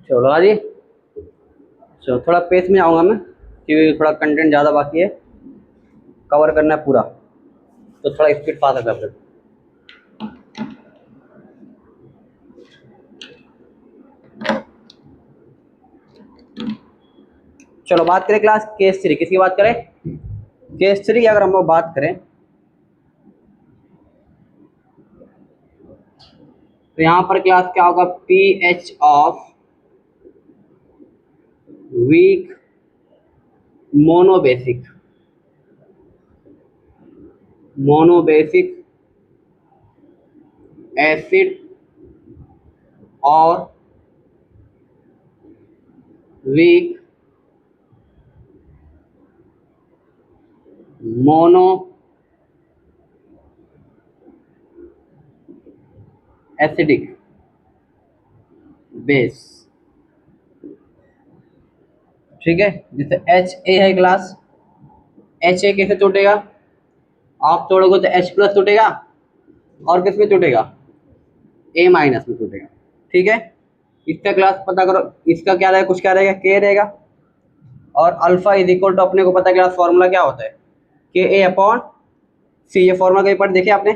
चलो लगा जी। चलो थोड़ा पेस में आऊँगा मैं, क्योंकि थोड़ा कंटेंट ज़्यादा बाकी है, कवर करना है पूरा, तो थोड़ा स्पीड फास्ट है फिर। चलो बात करें क्लास केस 3, किसकी बात करें? केस 3 की अगर हम लोग बात करें तो यहाँ पर क्लास क्या होगा? PH of weak monobasic acid और वीक मोनो एसिडिक बेस। ठीक है, जैसे एच ए है क्लास, एच ए कैसे टूटेगा? आप तोड़ोगे तो एच प्लस टूटेगा, और किस में टूटेगा? ए माइनस में टूटेगा। ठीक है, इसका क्लास पता करो, इसका क्या रहेगा? कुछ क्या रहेगा? के रहेगा। और अल्फा इज इक्वल टू, अपने को पता है क्लास फॉर्मूला क्या होता है? के ए अपॉन सी। ये फॉर्मूला कहीं पर देखे आपने?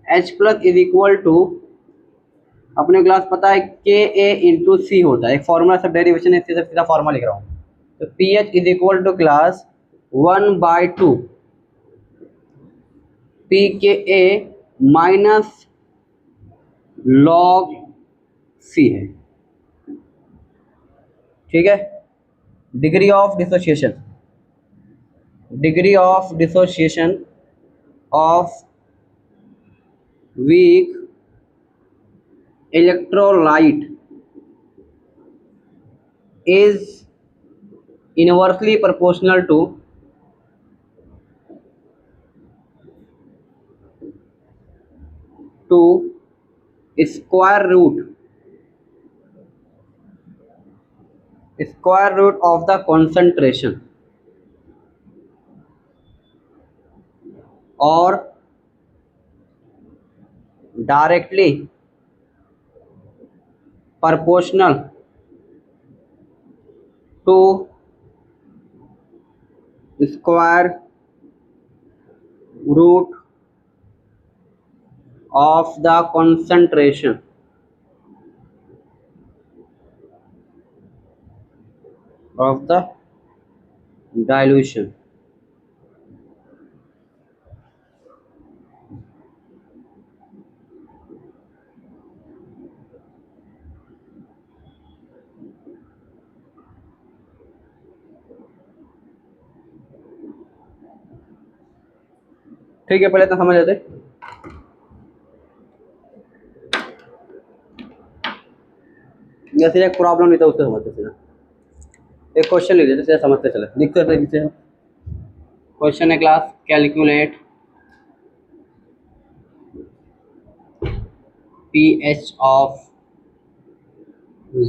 H plus is equal to, अपने क्लास पता है के ए इंटू सी होता है। एक फॉर्मूला सब डेरिवेशन है, इससे सीधा फॉर्मूला लिख रहा हूँ। तो P H is equal to class 1/2 P K A minus log C है। ठीक है, degree of dissociation of weak electrolyte is inversely proportional to square root of the concentration or directly proportional to square root of the concentration of the dilution। ठीक है, पहले तो समझ लेते। जैसे एक प्रॉब्लम नहीं था उससे समझते सीधा, एक क्वेश्चन लिख देते सीधा, समझते चले, लिखते थे। क्वेश्चन है class, calculate pH of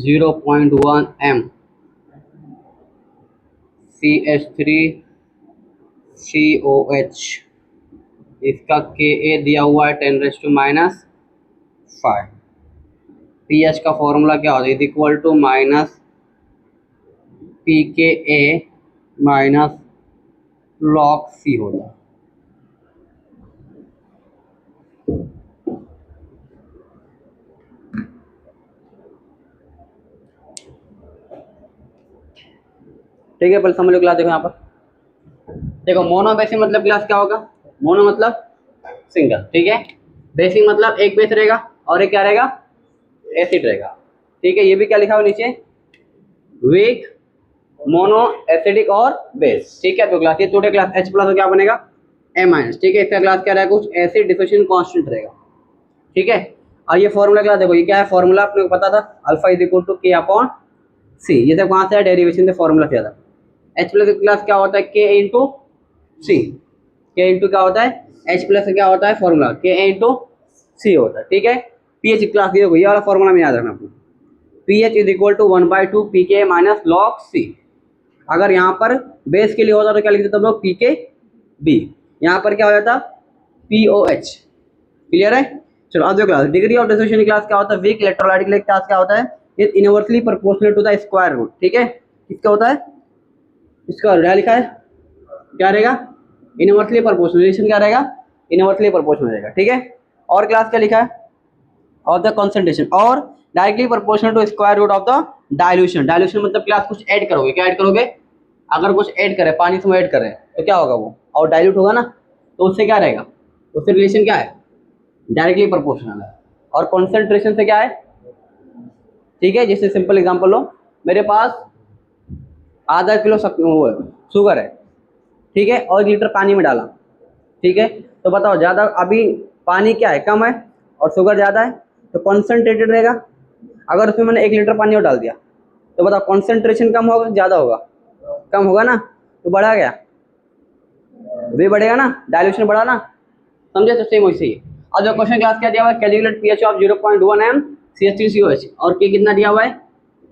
0.1 m CH3COH। इसका Ka दिया हुआ है 10⁻⁵। pH का फॉर्मूला क्या होता है? Is equal to minus pKa minus log C होता है। ठीक है, पहले समझ लो क्लास। देखो यहाँ पर, देखो मोनो बेसिक मतलब क्लास क्या होगा? मोनो मतलब सिंगल। ठीक है, बेसिक मतलब एक बेस रहेगा और एक क्या रहेगा? एसिड रहेगा। ठीक है, ये भी क्या लिखा हुआ नीचे? वीक मोनो एसिडिक और बेस। ठीक है, तो क्लास ये टोटल क्लास H प्लस क्या बनेगा? ए माइनस। ठीक है, इसका क्लास क्या रहेगा? कुछ एसिड डिसोसिएशन कांस्टेंट रहेगा। ठीक है, और ये फॉर्मूला क्लास देखो, ये क्या है फॉर्मूला? अपने को पता था अल्फा इज इक्वल टू के अपॉन सी। ये सब कहाँ से है? डेरिवेशन से फॉर्मूला किया था। H प्लस क्लास क्या होता है? के इंटू सी। के इंटू क्या होता है? H प्लस क्या होता है फॉर्मूला? के इंटू सी होता है। ठीक है, पीएच क्लास ये वाला फॉर्मूला में याद रखना आपको। PH is equal to 1/2 pK minus log C. अगर यहाँ पर बेस के लिए होता तो क्या लिखते हम लोग? पीके बी। यहाँ पर क्या हो जाता? पीओएच। क्लियर है? चलो अब देखो class, degree of dissociation class क्या होता है? वीक इलेक्ट्रोलाइट के लिए क्लास क्या होता है? Is inversely proportional to the square root. ठीक है, किसका होता है? Square root. यहाँ लिखा है क्या रहेगा? Inversely proportional. रिलेशन क्या रहेगा? इनवर्सली प्रोपोर्शनल रहेगा। ठीक है, और क्लास क्या लिखा है? ऑफ द कॉन्सेंट्रेशन और directly proportional to square root of the dilution. Dilution मतलब क्लास कुछ ऐड करोगे। क्या ऐड करोगे? अगर कुछ ऐड करे, पानी से ऐड करे तो क्या होगा वो? और डाइल्यूट होगा ना, तो उससे क्या रहेगा? उससे रिलेशन क्या है? डायरेक्टली प्रोपोर्शनल है। और कॉन्सेंट्रेशन से क्या है? ठीक है, जैसे सिंपल एग्जांपल लो, मेरे पास आधा किलो शुगर है, ठीक है, और 1 लीटर पानी में डाला। ठीक है, तो बताओ ज़्यादा, अभी पानी क्या है? कम है और शुगर ज़्यादा है, तो कॉन्सेंट्रेटेड रहेगा। अगर उसमें मैंने 1 लीटर पानी और डाल दिया तो बताओ कॉन्सेंट्रेशन कम होगा ज़्यादा होगा? कम होगा ना, तो बढ़ा गया, वे बढ़ेगा ना, डाइल्यूशन बढ़ा ना, समझे? तो सेम वैसे ही। और जो क्वेश्चन क्लास क्या दिया हुआ है? Calculate pH of 0.1 m CH3COH और के कितना दिया हुआ है?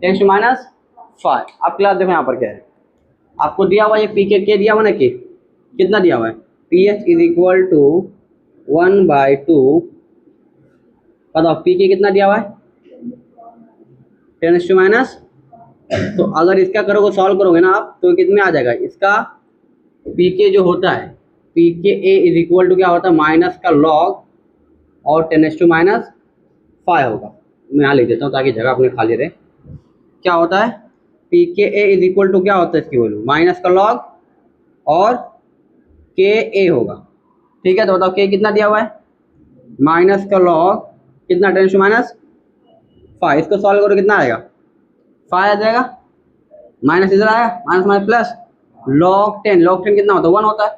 10⁻⁵। अब क्लास देखो यहाँ पर क्या है, आपको दिया हुआ है पी के दिया हुआ ना, के कितना दिया हुआ है? PH is equal to 1/2। बताओ पी के कितना दिया हुआ है? 10⁻। तो अगर इसका करोगे, सॉल्व करोगे ना आप, तो कितने आ जाएगा इसका? पी के जो होता है, P K A is equal to क्या होता है? माइनस का लॉग और 10⁻⁵ होगा। मैं यहाँ लिख देता हूँ ताकि जगह अपने खाली रहे। क्या होता है? P K A is equal to क्या होता है इसकी वैल्यू? माइनस का लॉग और के ए होगा। ठीक है, तो बताओ के कितना दिया हुआ है? माइनस का लॉग कितना? 10⁻⁵। इसको सॉल्व करो कितना आएगा? 5 आ जाएगा। माइनस इधर आया, minus minus plus, log 10। Log 10 कितना होता है? 1 होता है,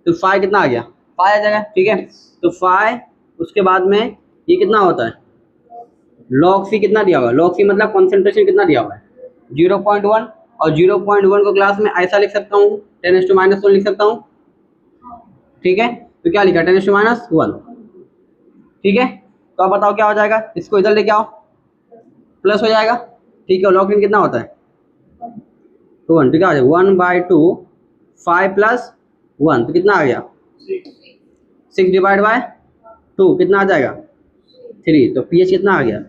तो 5 कितना आ गया? 5 आ जाएगा। ठीक है, तो 5, उसके बाद में ये कितना होता है? लॉग सी कितना दिया हुआ है? लॉग सी मतलब कॉन्सेंट्रेशन कितना दिया हुआ है? 0.1। और 0.1 को क्लास में ऐसा लिख सकता हूँ, 10⁻⁻1 लिख सकता हूँ। ठीक है, तो क्या लिखा? 10⁻1। ठीक है, तो अब बताओ क्या हो जाएगा? इसको इधर लेके आओ, प्लस हो जाएगा। ठीक है, लॉग 10 कितना होता है? 1। ठीक है, 1/2 5 + 1 तो कितना आ गया? 6/2 कितना आ जाएगा? 3। तो पीएच कितना आ गया?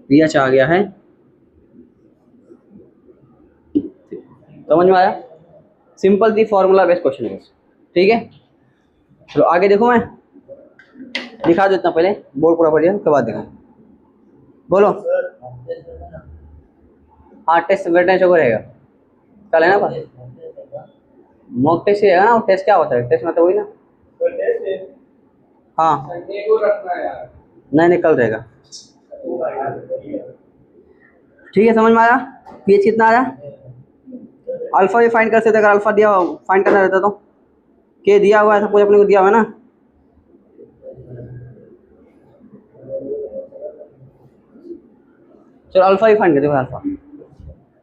पीएच आ गया है, समझ में आया? सिंपल थी, फॉर्मूला बेस्ड क्वेश्चन है। ठीक है, चलो आगे देखो, मैं दिखा देता पहले, बोर्ड पूरा बढ़िया, उसके बाद देखो। बोलो। हाँ, टेस्ट वेटेंस को रहेगा, कल है ना बात? मॉक टेस्ट ही है ना। टेस्ट क्या होता है? टेस्ट मतलब वही ना। हाँ, नहीं नहीं, कल रहेगा। ठीक है, समझ में आया? पीएच कितना आया? अल्फा भी फाइंड कर सकते, अगर अल्फा दिया फाइंड करना रहता तो। के दिया हुआ है, सब कुछ अपने को दिया हुआ है ना। चलो अल्फा ही फाइंड करते हो। अल्फा,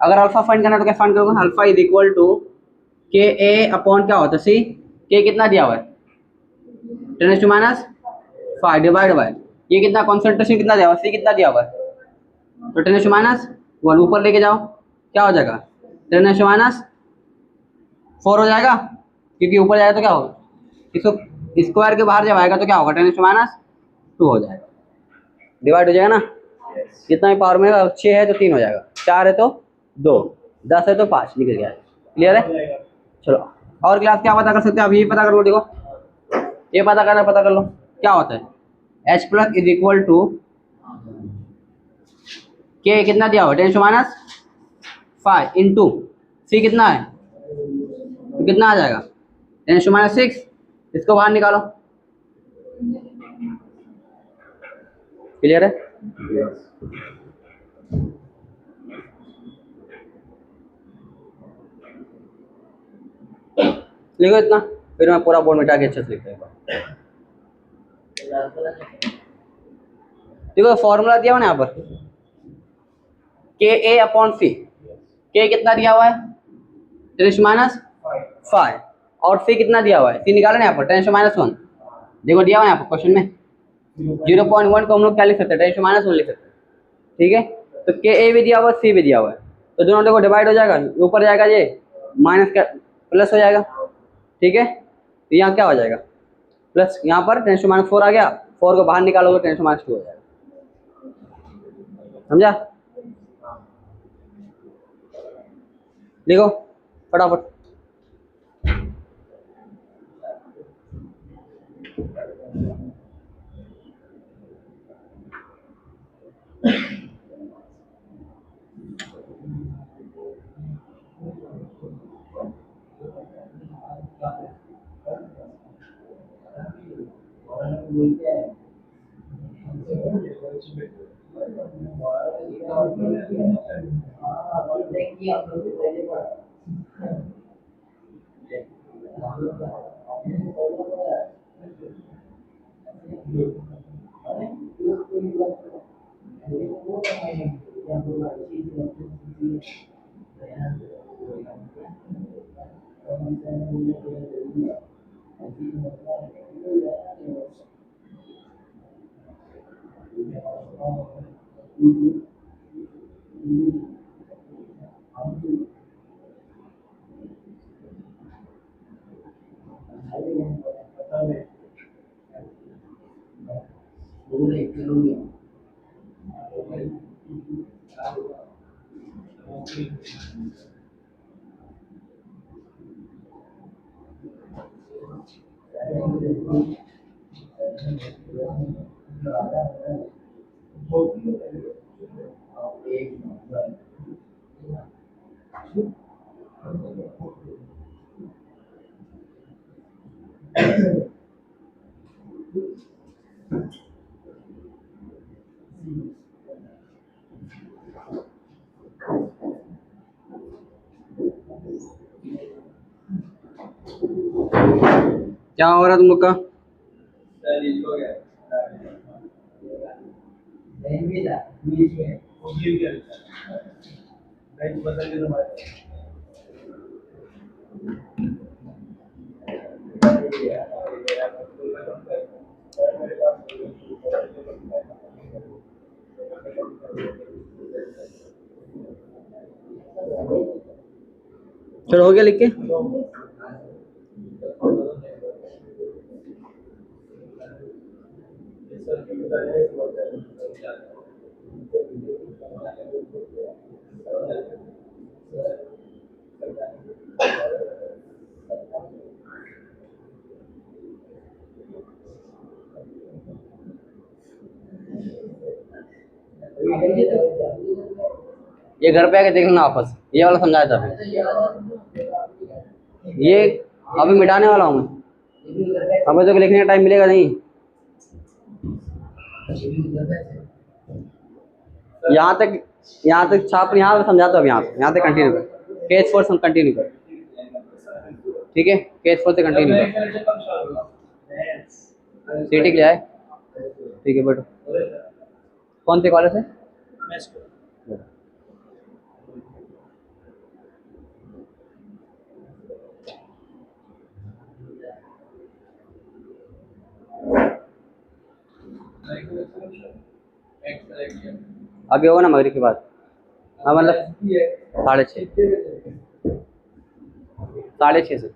अगर अल्फा फाइंड करना है तो क्या फाइंड करोगे? अल्फा इज इक्वल टू के ए अपॉन क्या होता है? सी। के कितना दिया हुआ है? 10⁻⁵ डिवाइड बाय ये कितना? कॉन्सेंट्रेशन कितना दिया हुआ है? सी कितना दिया हुआ है? तो 10⁻1 ऊपर लेके जाओ, क्या हो जाएगा? 10⁻4 हो जाएगा, क्योंकि ऊपर जाएगा तो क्या होगा? इसको स्क्वायर के बाहर जब आएगा तो क्या होगा? 10⁻2 हो जाएगा, डिवाइड हो जाएगा ना। कितना ही पावर में? 6 है तो 3 हो जाएगा, 4 है तो 2, 10 है तो 5, निकल गया। क्लियर है? चलो, और क्लास क्या पता कर सकते हैं? अब ये पता कर लो। देखो, ये पता कर लो क्या होता है? H plus is equal to K कितना दिया हुआ? 10⁻⁵ इंटू सी कितना है? तो कितना आ जाएगा? 10⁻6। इसको बाहर निकालो। क्लियर है? लिखो इतना, फिर मैं पूरा बोर्ड मिटा के अच्छे से लिख दूंगा। देखो फॉर्मूला दिया हुआ ना यहाँ पर, के ए अपॉन सी। के कितना दिया हुआ है? 10⁻⁵। और सी कितना दिया हुआ है? सी निकाला ना यहाँ पर, 10⁻1। देखो दिया हुआ है यहाँ पर क्वेश्चन में। 0.1 को हम लोग क्या लिख सकते हैं? 10⁻1 लिख सकते हैं। ठीक है, तो के ए भी दिया हुआ है, सी भी दिया हुआ है, तो दोनों देखो डिवाइड हो जाएगा, ऊपर जाएगा ये माइनस का प्लस हो जाएगा। ठीक है, तो यहाँ क्या हो जाएगा? प्लस, यहाँ पर 10⁻4 आ गया, 4 को बाहर निकालोगे 10⁻2 हो जाएगा। समझा? लिखो फटाफट। क्या हो रहा है तुम लोग का? चलो हो गया लिख के। ये घर पे आके देख लेना वापस, ये वाला समझाया था अभी। ये अभी मिटाने वाला हूँ मैं, अभी तो लिखने का टाइम मिलेगा नहीं। यहाँ तक छाप, यहाँ पे समझाता हूँ। यहाँ से कंटिन्यू कर, केस फोर से कंटिन्यू कर, ठीक है? केस फोर से कंटिन्यू कर। सीटी के लिए आए, ठीक है बैठो। कौन से कॉलेज है? अभी होगा ना मगरिब के बाद। हाँ मतलब 6:30, 6:30 से।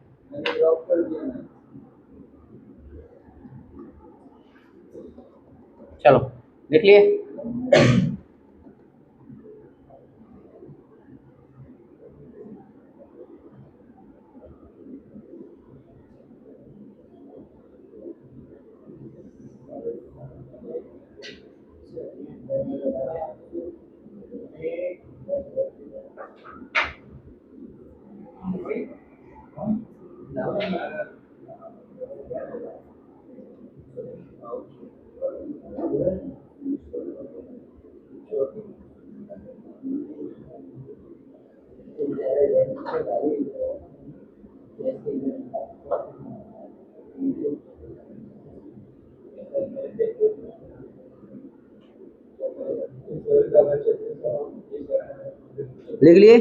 चलो लिख लिए। लिख लिए।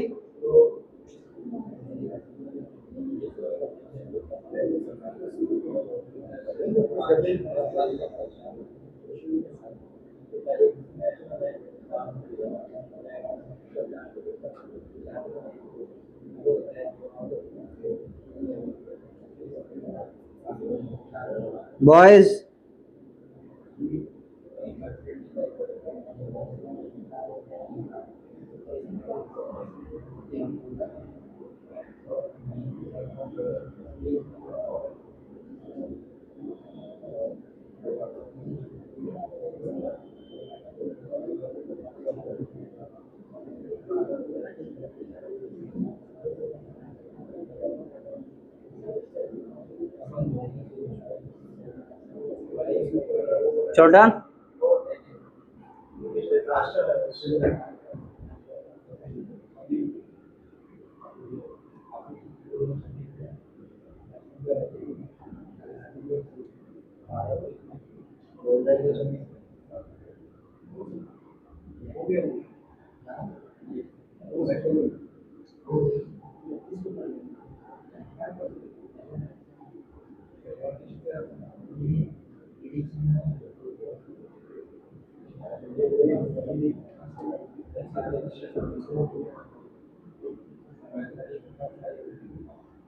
बॉयज छोटा।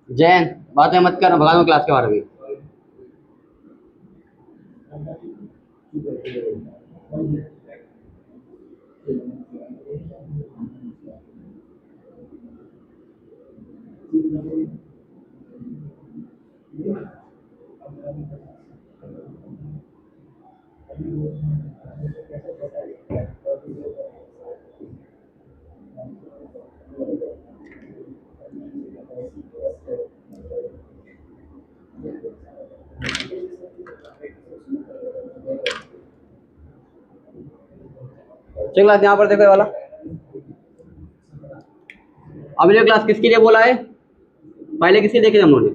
जैन, बातें मत कर, भगा दूं क्लास के बाहर भी। चलो क्लास यहाँ पर देखो ये वाला। अब ये क्लास किसके लिए बोला है? पहले किसके देखे थे हम लोगों ने?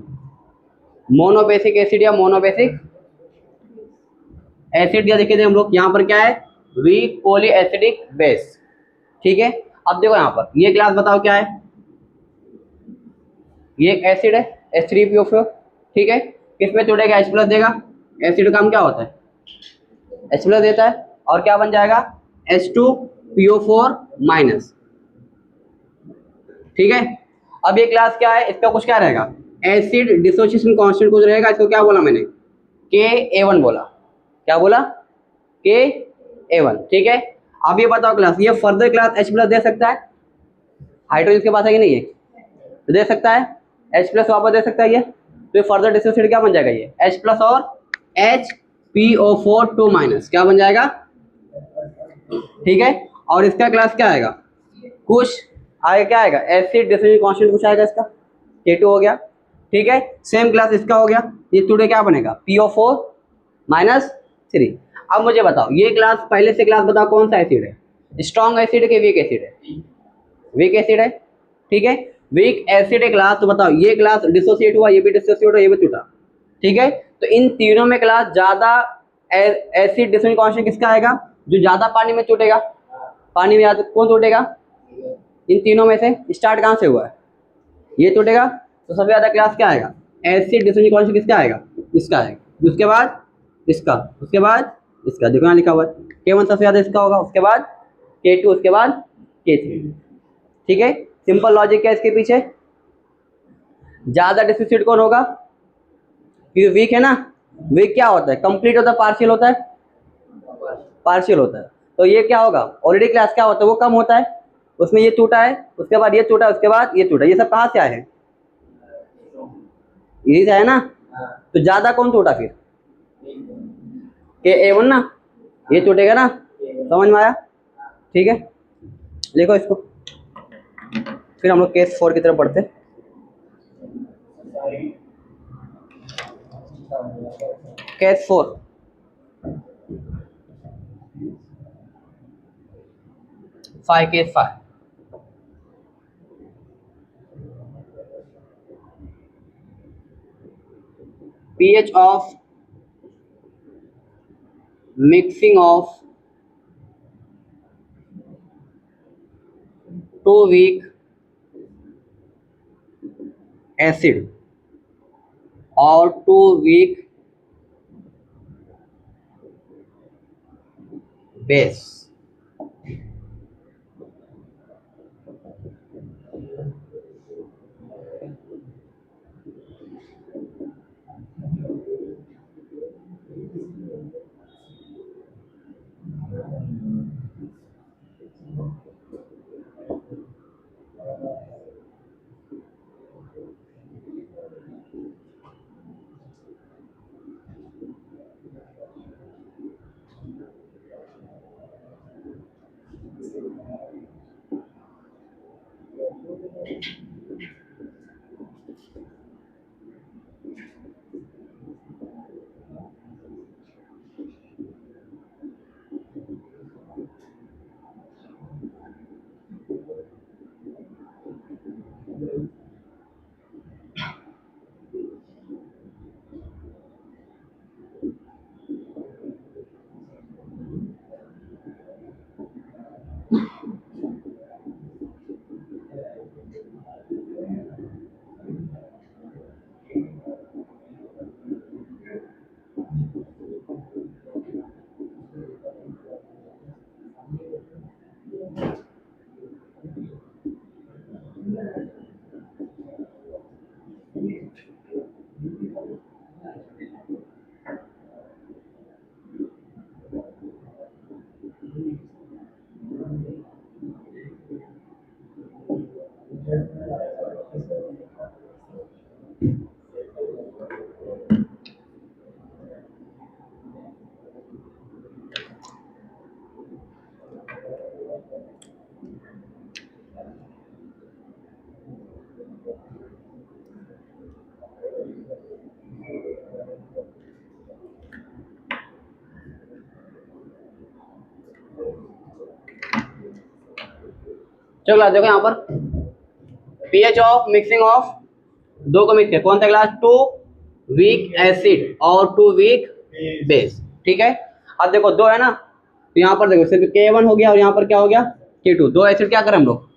मोनोबेसिक एसिड या मोनोबेसिक एसिड दिया देखे थे हम लोग। यहाँ पर क्या है? Weak poly acidic base. ठीक है, अब देखो यहाँ पर ये क्लास बताओ क्या है? ये एक एसिड है H3PO4। ठीक है, किसमें जुड़ेगा? H प्लस देगा। एसिड का काम क्या होता है? H प्लस देता है और क्या बन जाएगा? H2PO4 minus. ठीक है, अब ये क्लास क्या है? इसका कुछ क्या रहेगा? एसिड डिसोसिएशन कांस्टेंट कुछ रहेगा। इसको क्या बोला मैंने? Ka1 बोला। क्या बोला? Ka1। ठीक है, अब ये बताओ क्लास, ये फर्दर क्लास H प्लस दे सकता है? हाइड्रोजन के पास है कि नहीं है? तो दे सकता है। H प्लस वापस दे सकता है ये, तो ये फर्दर डिसोसिएट क्या बन जाएगा? ये H प्लस और HPO4 2 माइनस क्या बन जाएगा? ठीक है, और इसका क्लास क्या आएगा? कुछ आगे क्या आएगा? एसिड डिसोसिएशन कांस्टेंट कुछ आएगा इसका, K2 हो गया। ठीक है, सेम क्लास इसका हो गया। ये टुडे क्या बनेगा? PO4 minus 3। अब मुझे बताओ ये क्लास, पहले से क्लास बताओ कौन सा एसिड है? स्ट्रॉन्ग एसिड है कि वीक एसिड है? वीक एसिड है। ठीक है, वीक एसिड क्लास। तो बताओ ये क्लास डिसोसिएट हुआ, ये भी डिसोसिएट हुआ, ये भी टूटा। ठीक है, तो इन तीनों में क्लास ज्यादा एसिड डिसोसिएशन कांस्टेंट किसका आएगा? जो ज्यादा पानी में टूटेगा। पानी में कौन टूटेगा? इन तीनों में से स्टार्ट कहां से हुआ है? ये टूटेगा, तो सबसे ज्यादा क्लास क्या आएगा? एसिड डिसोसिएशन कांस्टेंट किसका आएगा? इसका आएगा। उसके बाद इसका, उसके बाद इसका। देखो यहाँ लिखा हुआ है K1 सबसे ज्यादा इसका होगा, उसके बाद K2, उसके बाद K3। ठीक है, सिंपल लॉजिक क्या है इसके पीछे? ज्यादा डिसोसिएट कौन होगा? क्योंकि वीक है ना। वीक क्या होता है? कंप्लीट होता है, पार्शियल होता है? पार्शियल होता है। तो ये क्या होगा? ऑलरेडी क्लास क्या होता है? वो कम होता है। उसमें ये टूटा है, उसके बाद ये टूटा, उसके बाद ये टूटा। ये सब कहाँ से आए हैं? यही से है ना। तो ज्यादा कौन टूटा फिर? Ka1 ना। ये टूटेगा ना, समझ में आया? ठीक है, देखो इसको, फिर हम लोग केस 4 की तरफ बढ़ते। Case 4, case 5। pH of mixing of two weak acid or two weak base। चलो देखो यहाँ पर पीएच ऑफ मिक्सिंग ऑफ दो को मिक्स किया, कौन सा क्लास, 2 वीक एसिड और 2 वीक बेस, ठीक है। अब देखो दो है ना, तो यहाँ पर देखो सिर्फ K1 हो गया और यहाँ पर क्या हो गया K2, दो एसिड क्या करें हम लोग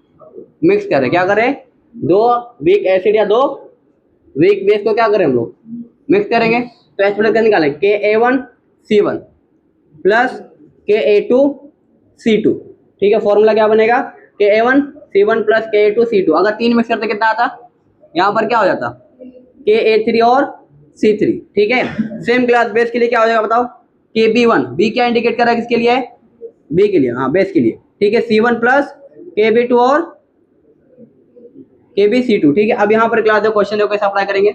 मिक्स करें, क्या करें, दो वीक एसिड या दो वीक बेस को क्या करें हम लोग मिक्स करेंगे। तो H प्लस क्या निकालें, Ka1C1 प्लस Ka2C2, ठीक है। फॉर्मूला क्या बनेगा, Ka1C1 प्लस Ka2C2, अगर तीन मिक्स करते कितना आता, यहाँ पर क्या हो जाता Ka3 और C3, ठीक है। सेम क्लास बेस के लिए क्या हो जाएगा बताओ, Kb1, बी क्या इंडिकेट कर रहा है किसके लिए, बी के लिए, हाँ बेस के लिए, ठीक है। C1 प्लस Kb2 और Kbc2, ठीक है। अब यहाँ पर क्लास क्वेश्चन देखो कैसे अप्लाई करेंगे,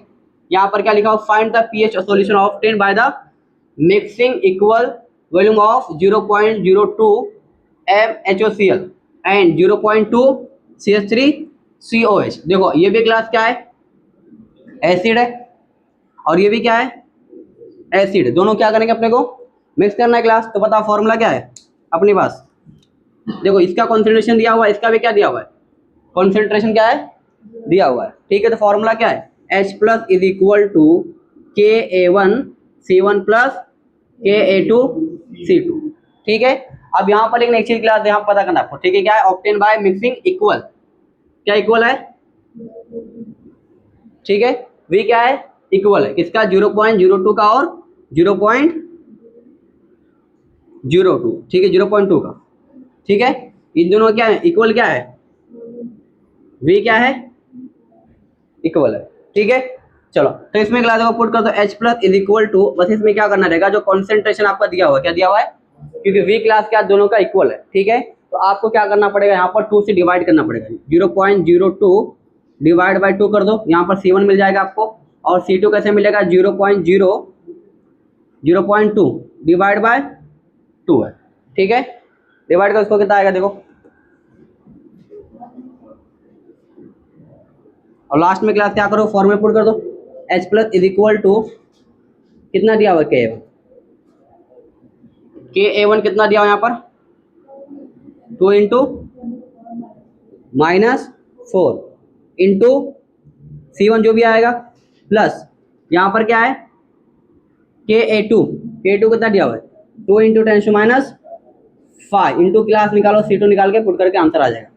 यहाँ पर क्या लिखा हो, find the pH solution obtained by the mixing equal volume of 0.02 MHOCl and 0.2 CH3COH। देखो ये भी क्लास क्या है, एसिड है, और ये भी क्या है, एसिड, दोनों क्या करेंगे अपने को मिक्स करना है क्लास। तो बताओ फॉर्मूला क्या है अपने पास, देखो इसका कॉन्सेंट्रेशन दिया हुआ है, इसका भी क्या दिया हुआ है, कॉन्सेंट्रेशन क्या है दिया हुआ है, ठीक है। तो फॉर्मूला क्या है, H plus is equal to Ka1C1 plus Ka2C2, ठीक है। अब यहाँ पर लेकिन एक चीज क्लास यहाँ पता करना आपको, ठीक है, क्या है, ऑब्टेन बाय मिक्सिंग इक्वल, क्या इक्वल है, ठीक है। V क्या है, इक्वल है किसका, 0.02 का और 0.02, ठीक है, 0.2 का, ठीक है। इन दोनों क्या है, इक्वल क्या है, V क्या है, इक्वल है, ठीक है। चलो तो इसमें क्लास को पुट कर दो, H plus is equal to, बस इसमें क्या करना रहेगा, जो कॉन्सेंट्रेशन आपका दिया हुआ है, क्या दिया हुआ है, क्योंकि V क्लास क्या दोनों का इक्वल है, ठीक है। तो आपको क्या करना पड़ेगा, यहाँ पर 2 से डिवाइड करना पड़ेगा, 0.02 डिवाइड बाई 2 कर दो, यहाँ पर C1 मिल जाएगा आपको, और C2 कैसे मिलेगा, 0.2 डिवाइड बाय 2 है, ठीक है। डिवाइड कर उसको कितना आएगा देखो, और लास्ट में क्लास क्या करो, फॉर्मूला पुट कर दो, H plus is equal to कितना दिया हुआ Ka1 कितना दिया हुआ यहाँ पर 2 इंटू -4 इंटू C1 जो भी आएगा प्लस यहाँ पर क्या है Ka2 कितना दिया हुआ है 2 इंटू 10⁻5 इंटू क्लास निकालो C2 निकाल के पुट करके आंसर आ जाएगा।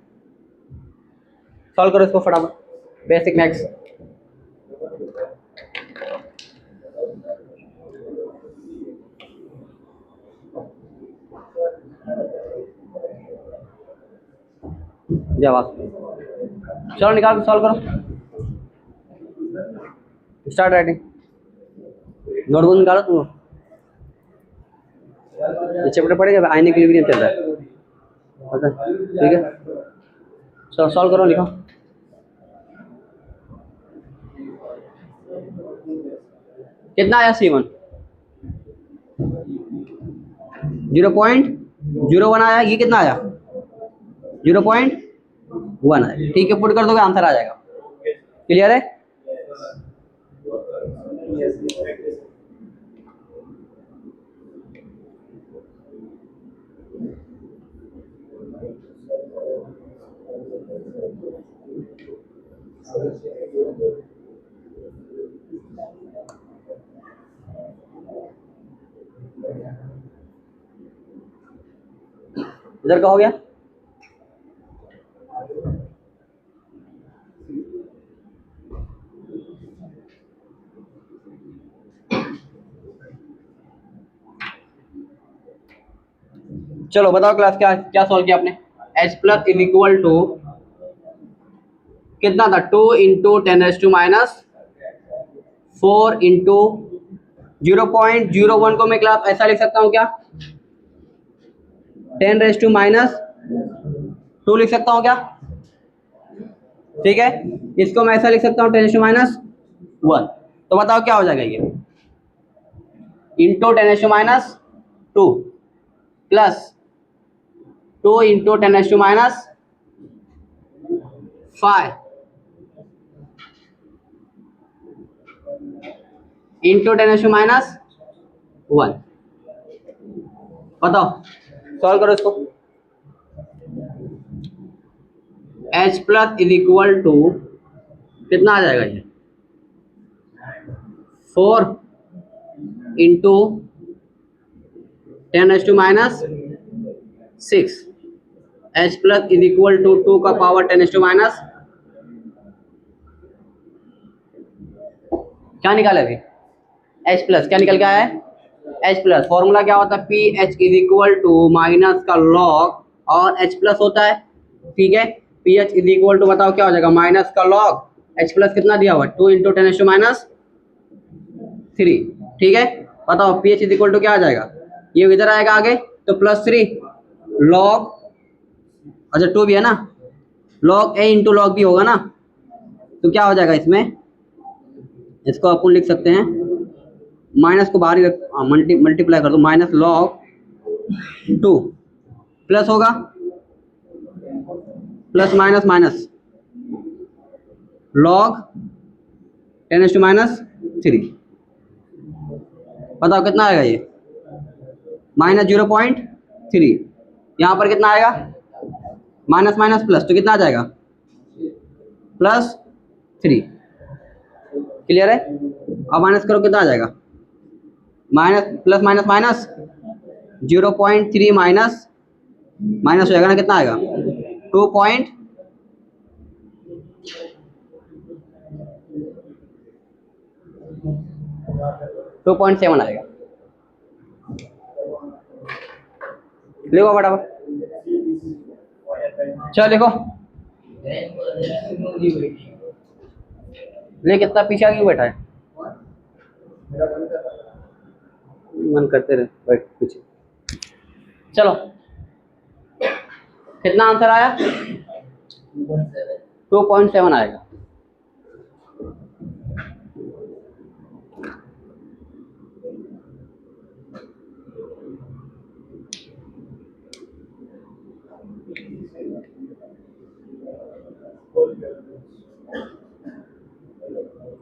सॉल्व करो इसको फटाफट, बेसिक मैथ्स। जवाब चलो निकाल के सॉल्व करो, स्टार्ट राइटिंग, नोटबुक निकालो तुम, ये चैप्टर पढ़ेगा आईने के लिए चल रहा है, ठीक है। चलो सॉल्व करो, लिखो। कितना आया C1 0.01 आया, ये कितना आया 0.1 आया, ठीक है। पुट कर दोगे आंसर आ जाएगा, क्लियर है। इधर का हो गया, चलो बताओ क्लास क्या क्या सॉल्व किया आपने। H plus is equal to कितना था 2 इंटू 10⁻4 इंटू 0.01 को मैं क्लास ऐसा लिख सकता हूँ क्या 10⁻² लिख सकता हूँ क्या, ठीक है। इसको मैं ऐसा लिख सकता हूँ 10⁻1, तो बताओ क्या हो जाएगा ये इंटू 10⁻² प्लस 2 इंटू 10⁻5 इंटू 10⁻1, बताओ सॉल्व करो इसको। H plus is equal to कितना आ जाएगा ये 4 into 10⁻⁶। H plus is equal to 2 का पावर 10⁻, क्या निकाले अभी एच प्लस, क्या निकल के आया है एच प्लस। फॉर्मूला क्या होता है, P H is equal to minus का लॉग और एच प्लस होता है, ठीक है। P H is equal to बताओ क्या हो जाएगा, माइनस का लॉग एच प्लस कितना दिया हुआ है 2 इंटू 10⁻3, ठीक है। बताओ P H is equal to क्या आ जाएगा, ये इधर आएगा आगे तो +3 लॉग, अच्छा 2 भी है ना, लॉग ए इंटू लॉग बी होगा ना, तो क्या हो जाएगा इसमें, इसको अपन लिख सकते हैं माइनस को बाहर ही रख, मल्टीप्लाई कर दो, माइनस लॉग 2 प्लस होगा प्लस माइनस माइनस लॉग 10⁻3, बताओ कितना आएगा ये -0.3, यहाँ पर कितना आएगा माइनस माइनस प्लस, तो कितना आ जाएगा +3, क्लियर है। अब माइनस करो कितना आ जाएगा, minus plus minus minus 0.3 minus minus हो जाएगा ना, कितना आएगा 2.7 आएगा। लिखो फटाफट, चलो लिखो, ले कितना पीछे क्यों बैठा है, मन करते रहे बैठ पीछे। चलो कितना आंसर आया 2.7 आएगा।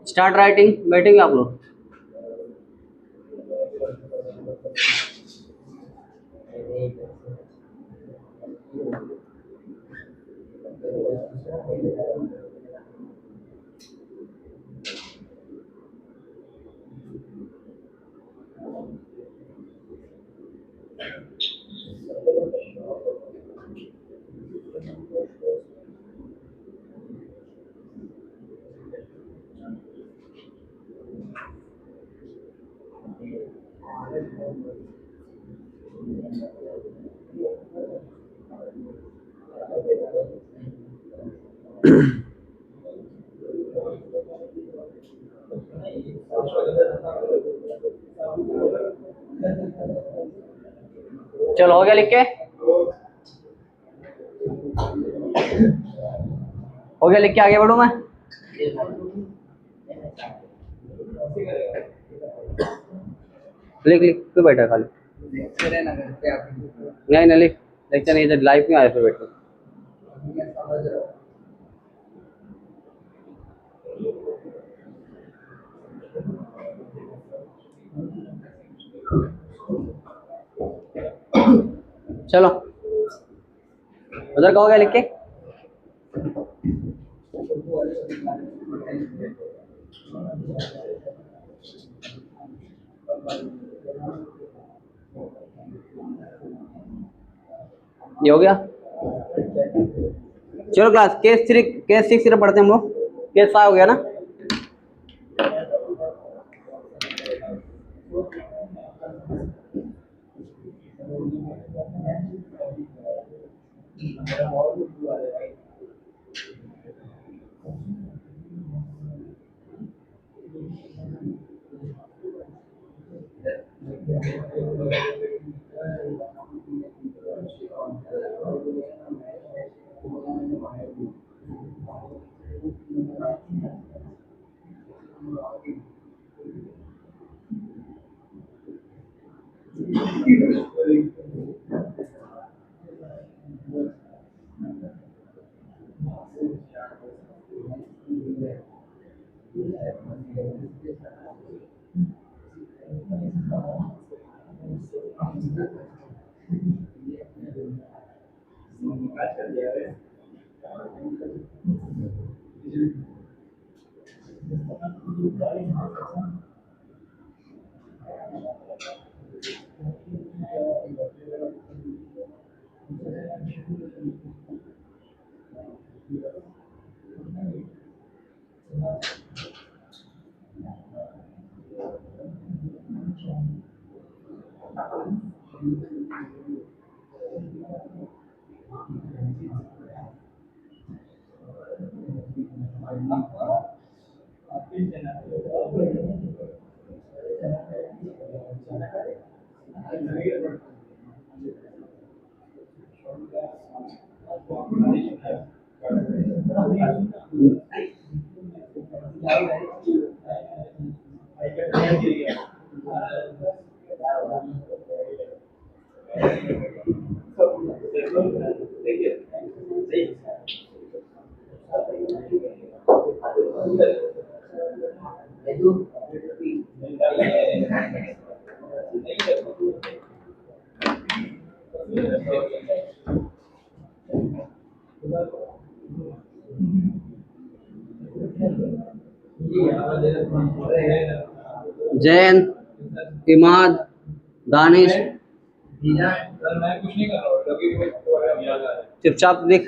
स्टार्ट राइटिंग, बैठेंगे आप लोग। चलो हो गया लिख के, हो गया लिख के आगे बढ़ूं मैं। लिख लिख क्यों बैठा खाली, नहीं नहीं लिख, लेक्चर नहीं, इधर लाइव क्यों आया फिर बैठो। चलो उधर का हो गया लिख के, ये हो गया। चलो क्लास केस 3 केस 6 सिर्फ पढ़ते हैं हम लोग, केस 5 हो गया ना। जैन, इमाद, दानिश, चुपचाप देख।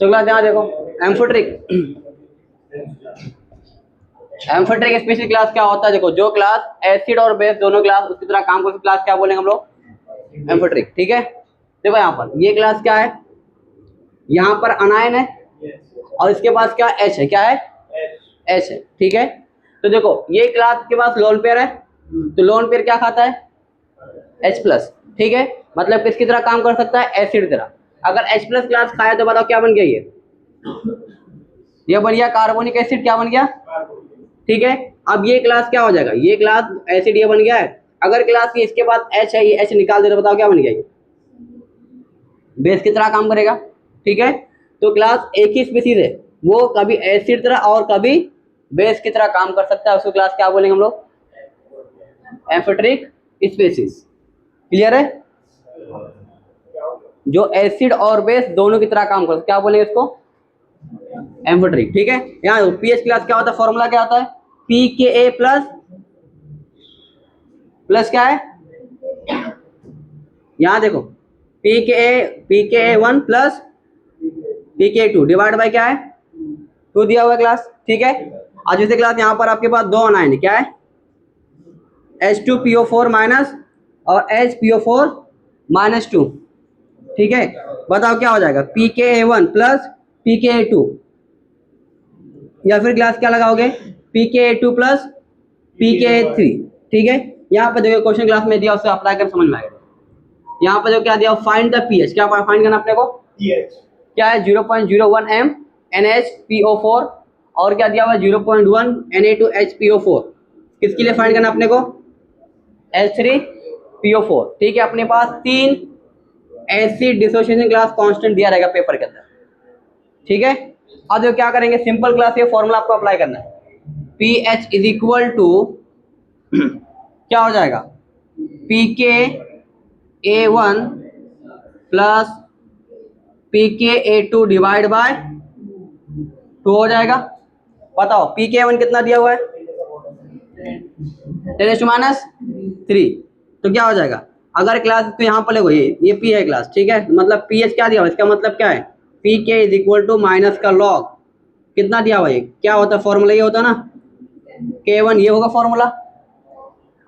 चलो यहाँ देखो, एम्फोट्रिक। एम्फोट्रिक स्पेशल क्लास क्या होता है? देखो, जो क्लास एसिड और बेस दोनों क्लास उसकी तरह काम करती क्लास क्या बोलेंगे हम लोग? एम्फोट्रिक। ठीक है, देखो यहाँ पर ये क्लास क्या है, यहाँ पर अनायन है और इसके पास क्या एच है, क्या है? एच है। ठीक है, तो देखो ये क्लास के पास लोन पेयर है, तो लोन पेयर क्या खाता है? H plus. ठीक है, मतलब किसकी तरह काम कर सकता है? एसिड तरह। अगर H प्लस क्लास खाया तो बताओ क्या बन गया? ये बन गया कार्बोनिक एसिड। क्या बन गया? ठीक है, अब ये क्लास क्या हो जाएगा? ये क्लास एसिड ये बन गया है। अगर क्लास की इसके बाद H है, ये H निकाल दे तो बताओ क्या बन गया? ये बेस की तरह काम करेगा। ठीक है, तो क्लास एक ही स्पीसीज है, वो कभी एसिड तरह और कभी बेस की तरह काम कर सकता है, उसको क्लास क्या बोलेंगे हम लोग? Amphoteric species. क्लियर है? जो एसिड और बेस दोनों की तरह काम करता है क्या बोलेंगे इसको? एम्फोट्रिक। ठीक है, यहाँ पीएच क्लास क्या होता है? फॉर्मूला क्या होता है? pKa प्लस प्लस क्या है? यहाँ देखो, pKa1 plus pKa2 divide by क्या है? 2 दिया हुआ है क्लास। ठीक है, आज जैसे क्लास यहाँ पर आपके पास दो अनायन क्या है? H2PO4 माइनस और HPO4 माइनस 2। ठीक है, बताओ क्या हो जाएगा? pKa1 प्लस pKa2, या फिर क्लास क्या लगाओगे? pKa2 plus pKa3। ठीक है, यहाँ पे देखो क्वेश्चन क्लास में दिया, उससे अप्लाई कर समझ में आएगा। यहाँ पे जो क्या दिया? Find the pH. क्या फाइंड करना अपने को? पीएच क्या है? 0.01 m NH PO4 और क्या दिया हुआ? 0.1 Na2HPO4। किसके लिए फाइंड करना अपने को? H3PO4। ठीक है, अपने पास 3 एसिड डिसोसिएशन क्लास कांस्टेंट दिया रहेगा पेपर के अंदर। ठीक है, अब जो क्या करेंगे? सिंपल क्लास ये फॉर्मूला आपको अप्लाई करना है। pH इज इक्वल टू क्या हो जाएगा? pKa1 plus pKa2 divide by 2 हो जाएगा। बताओ pKa1 कितना दिया हुआ है 10⁻³ तो क्या हो जाएगा। अगर क्लास तो यहाँ पर देखो ये P है क्लास, ठीक है, मतलब pH क्या दिया हुआ है, इसका मतलब क्या है pK = माइनस का लॉग कितना दिया हुआ है, क्या होता है फॉर्मूला, ये होता है ना K1, ये होगा फॉर्मूला।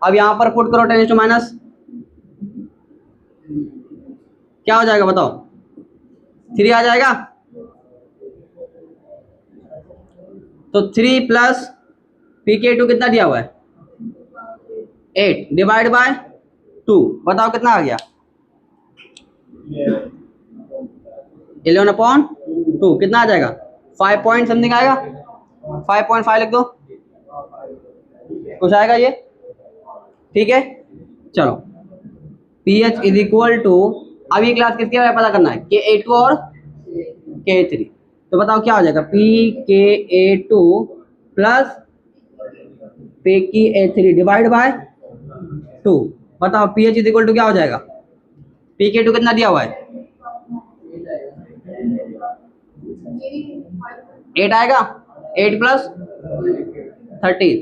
अब यहाँ पर पुट करो 10⁻, क्या हो जाएगा बताओ 3 आ जाएगा। तो 3 प्लस pK2 कितना दिया हुआ है 8 डिवाइड बाय 2, बताओ कितना आ गया 11/2 कितना आ जाएगा 5 पॉइंट समथिंग आएगा, 5.5 लिख दो, कुछ आएगा ये, ठीक है। चलो pH = अभी क्लास किसके बारे में पता करना है Ka2 और Ka3, तो बताओ क्या हो जाएगा pKa2 plus pKa3 divide by 2, बताओ pH = क्या हो जाएगा, pK2 कितना दिया हुआ है 8 आएगा, 8 प्लस 13,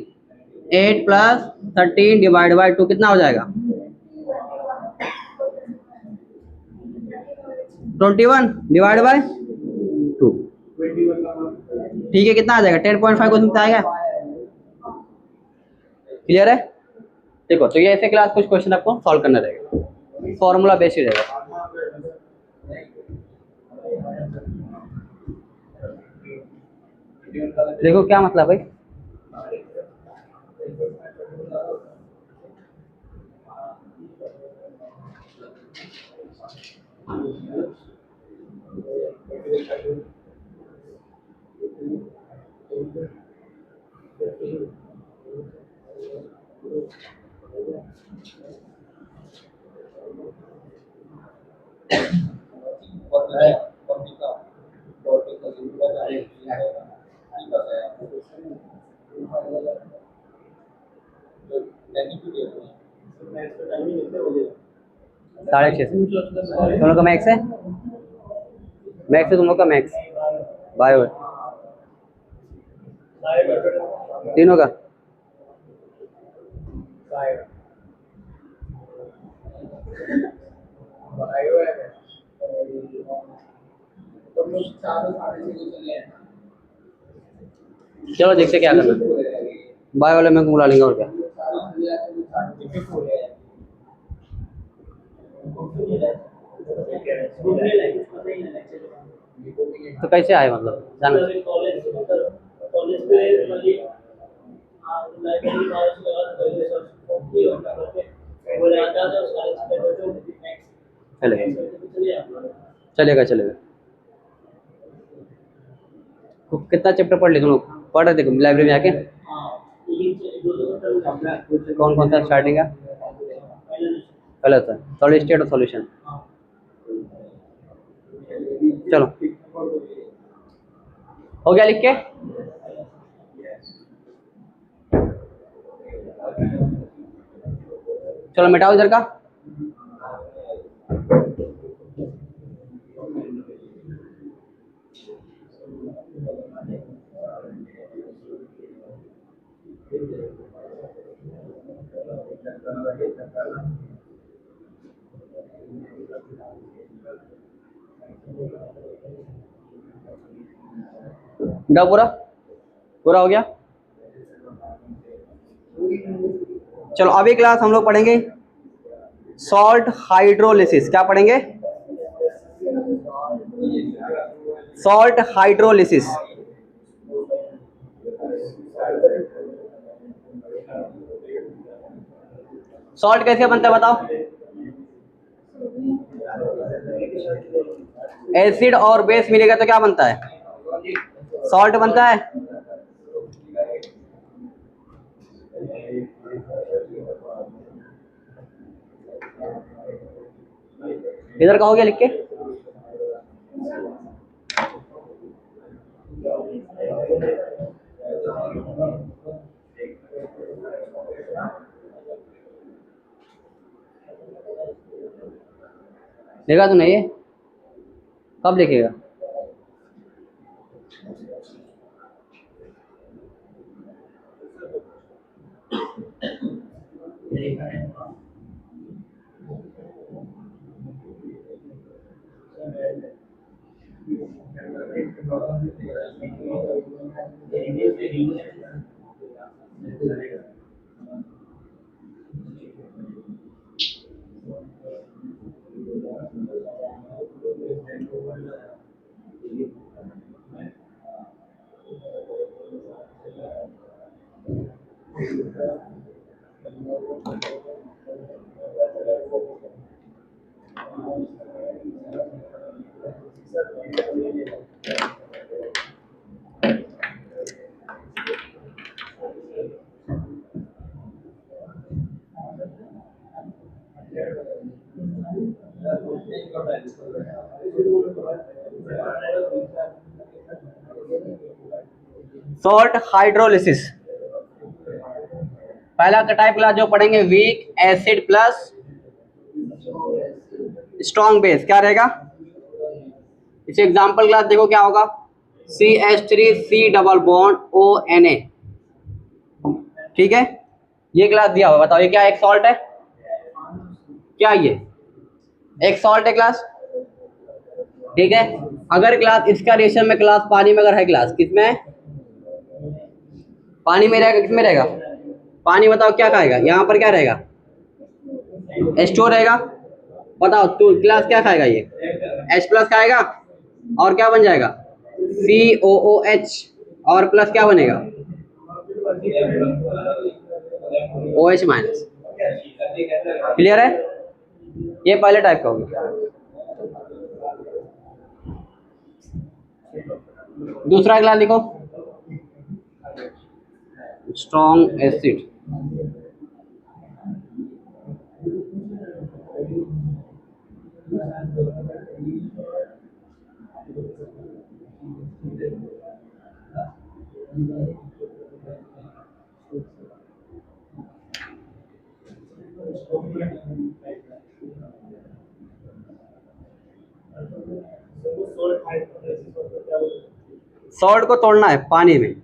8 प्लस 13 डिवाइड बाय 2 कितना हो जाएगा 21 डिवाइड बाय 2, ठीक है, कितना आ जाएगा 10.5 को कितना आएगा, क्लियर है। देखो तो ये ऐसे क्लास कुछ क्वेश्चन आपको सॉल्व करना रहेगा, फॉर्मूला बेस ही रहेगा। देखो क्या मतलब भाई, साढ़े 6 तुम लोग का मैक्स है, मैक्स है तुम लोग का मैक्स बायो है तीनों का, चलो देखते क्या करना, बायो वाले में बुला लेंगे और क्या। तो कैसे आए मतलब जान चलेगा चलेगा। तो कितना चैप्टर पढ़ ले तुम लोग, पढ़ रहे थे लाइब्रेरी में आके, कौन कौन सा स्टार्टिंग का पहले था सॉलिड स्टेट और सॉल्यूशन, चलो हो गया लिख के, चलो मिटाओ इधर का, मिटाओ पूरा, पूरा हो गया। चलो अभी क्लास हम लोग पढ़ेंगे सॉल्ट हाइड्रोलिसिस, क्या पढ़ेंगे सॉल्ट हाइड्रोलिसिस। सॉल्ट कैसे बनता है बताओ, एसिड और बेस मिलेगा तो क्या बनता है सॉल्ट बनता है। इधर का हो गया लिख के, देखा तूने ये कब लिखेगा? सॉल्ट हाइड्रोलिसिस, पहला टाइप क्लास जो पढ़ेंगे weak acid plus strong base, क्या रहेगा? इसे एग्जांपल क्लास देखो क्या होगा, CH3C डबल बॉन्ड ONA, ठीक है। ये क्लास दिया हुआ, बताओ ये क्या एक सॉल्ट है? क्या ये एक सॉल्ट है क्लास? ठीक है। अगर क्लास इसका रिएक्शन में क्लास पानी में अगर है क्लास, किसमें? पानी में रहेगा, किसमें रहेगा? पानी, बताओ क्या खाएगा? यहाँ पर क्या रहेगा? H2O रहेगा। बताओ तू क्लास क्या खाएगा? ये H प्लस खाएगा और क्या बन जाएगा? COOH, और प्लस क्या बनेगा? OH minus. क्लियर है? ये पहले टाइप का होगा। दूसरा क्लास लिखो, स्ट्रॉन्ग एसिड, सॉल्ट को तोड़ना है पानी में।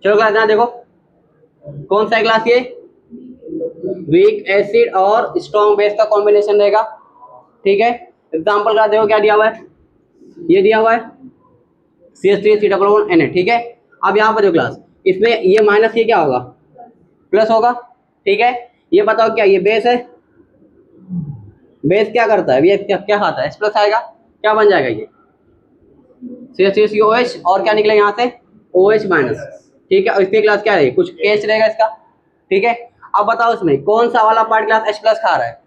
चलो क्लास यहाँ देखो, कौन सा क्लास ये? वीक एसिड और स्ट्रॉन्ग बेस का कॉम्बिनेशन रहेगा, ठीक है। एग्जांपल क्लास देखो क्या दिया हुआ है, ये दिया हुआ है CH3C डबल बॉन्ड Na, ठीक है। अब यहाँ पर जो क्लास, इसमें ये माइनस, ये क्या होगा? प्लस होगा, ठीक है। ये बताओ क्या ये बेस है? बेस क्या करता है? ये क्या खाता है? H प्लस आएगा, क्या बन जाएगा ये? CH3COH, और क्या निकलेगा यहाँ से? OH माइनस, ठीक है। और इसकी क्लास क्या रहेगी? कुछ केस रहेगा इसका, ठीक है। अब बताओ इसमें कौन सा वाला पार्ट क्लास H प्लस खा रहा है?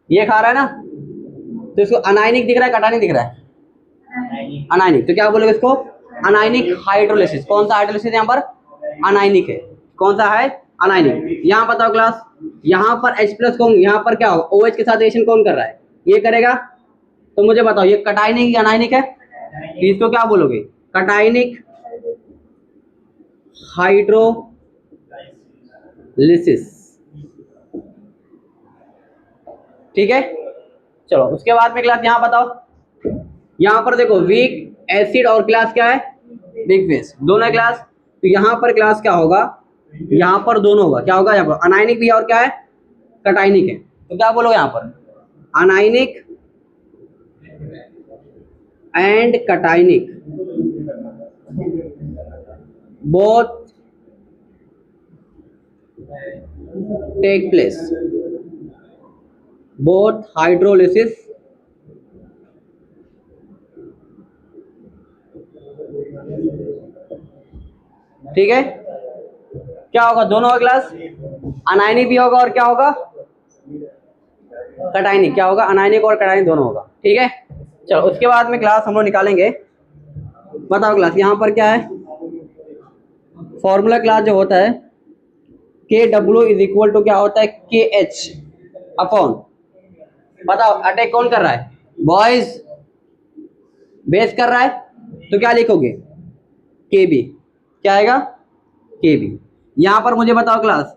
ये खा रहा है ना, तो इसको अनायनिक दिख रहा है, कटायनिक दिख रहा है? अनायनिक। तो क्या बोलोगे इसको? Anionic hydrolysis. कौन सा हाइड्रोलिसिस यहाँ पर? अनायनिक है। कौन सा है? अनायनिक। यहाँ बताओ क्लास, यहाँ पर H प्लस कौन, यहाँ पर क्या होगा? OH के साथ रिएक्शन कौन कर रहा है? ये करेगा। तो मुझे बताओ ये कटायनिक या अनायनिक है? तो इसको क्या बोलोगे? Cationic hydrolysis. ठीक है, चलो उसके बाद में क्लास यहाँ बताओ, यहाँ पर देखो वीक एसिड और क्लास क्या है? वीक बेस, दोनों है क्लास। तो यहाँ पर क्लास क्या होगा? यहाँ पर दोनों होगा। क्या होगा? यहाँ पर अनायनिक भी है और क्या है? कटायनिक है। तो क्या बोलोगे यहाँ पर? Anionic and cationic both take place, both hydrolysis ठीक है। क्या होगा? दोनों होगा क्लास, अनायनिक भी होगा और क्या होगा? कटायनिक। क्या होगा? अनायनिक और कटायनिक दोनों होगा। ठीक है, चलो उसके बाद में क्लास हम लोग निकालेंगे। बताओ क्लास यहाँ पर क्या है? फॉर्मूला क्लास जो होता है KW इज इक्वल टू क्या होता है? KH अपॉन, बताओ अटैक कौन कर रहा है? बॉयज बेस कर रहा है। तो क्या लिखोगे? KB। क्या आएगा? KB। यहाँ पर मुझे बताओ क्लास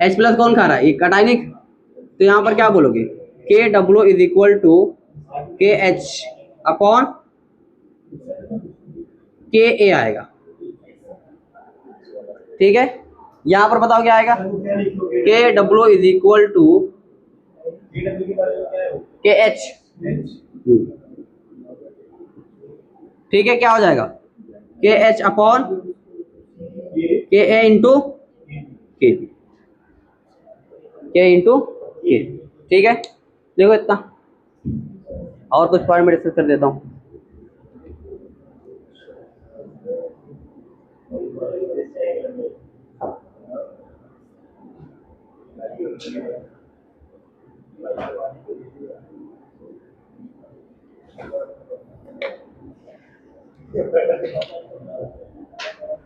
H प्लस कौन खा रहा है? ये कटायनिक। तो यहाँ पर क्या बोलोगे? KW is equal to KH upon KA आएगा। ठीक है, यहाँ पर बताओ क्या आएगा? KW is equal to KH। ठीक है, क्या हो जाएगा? KH upon KA into K, K into K। ठीक है, देखो इतना, और कुछ पॉइंट में डिस्कस कर देता हूँ।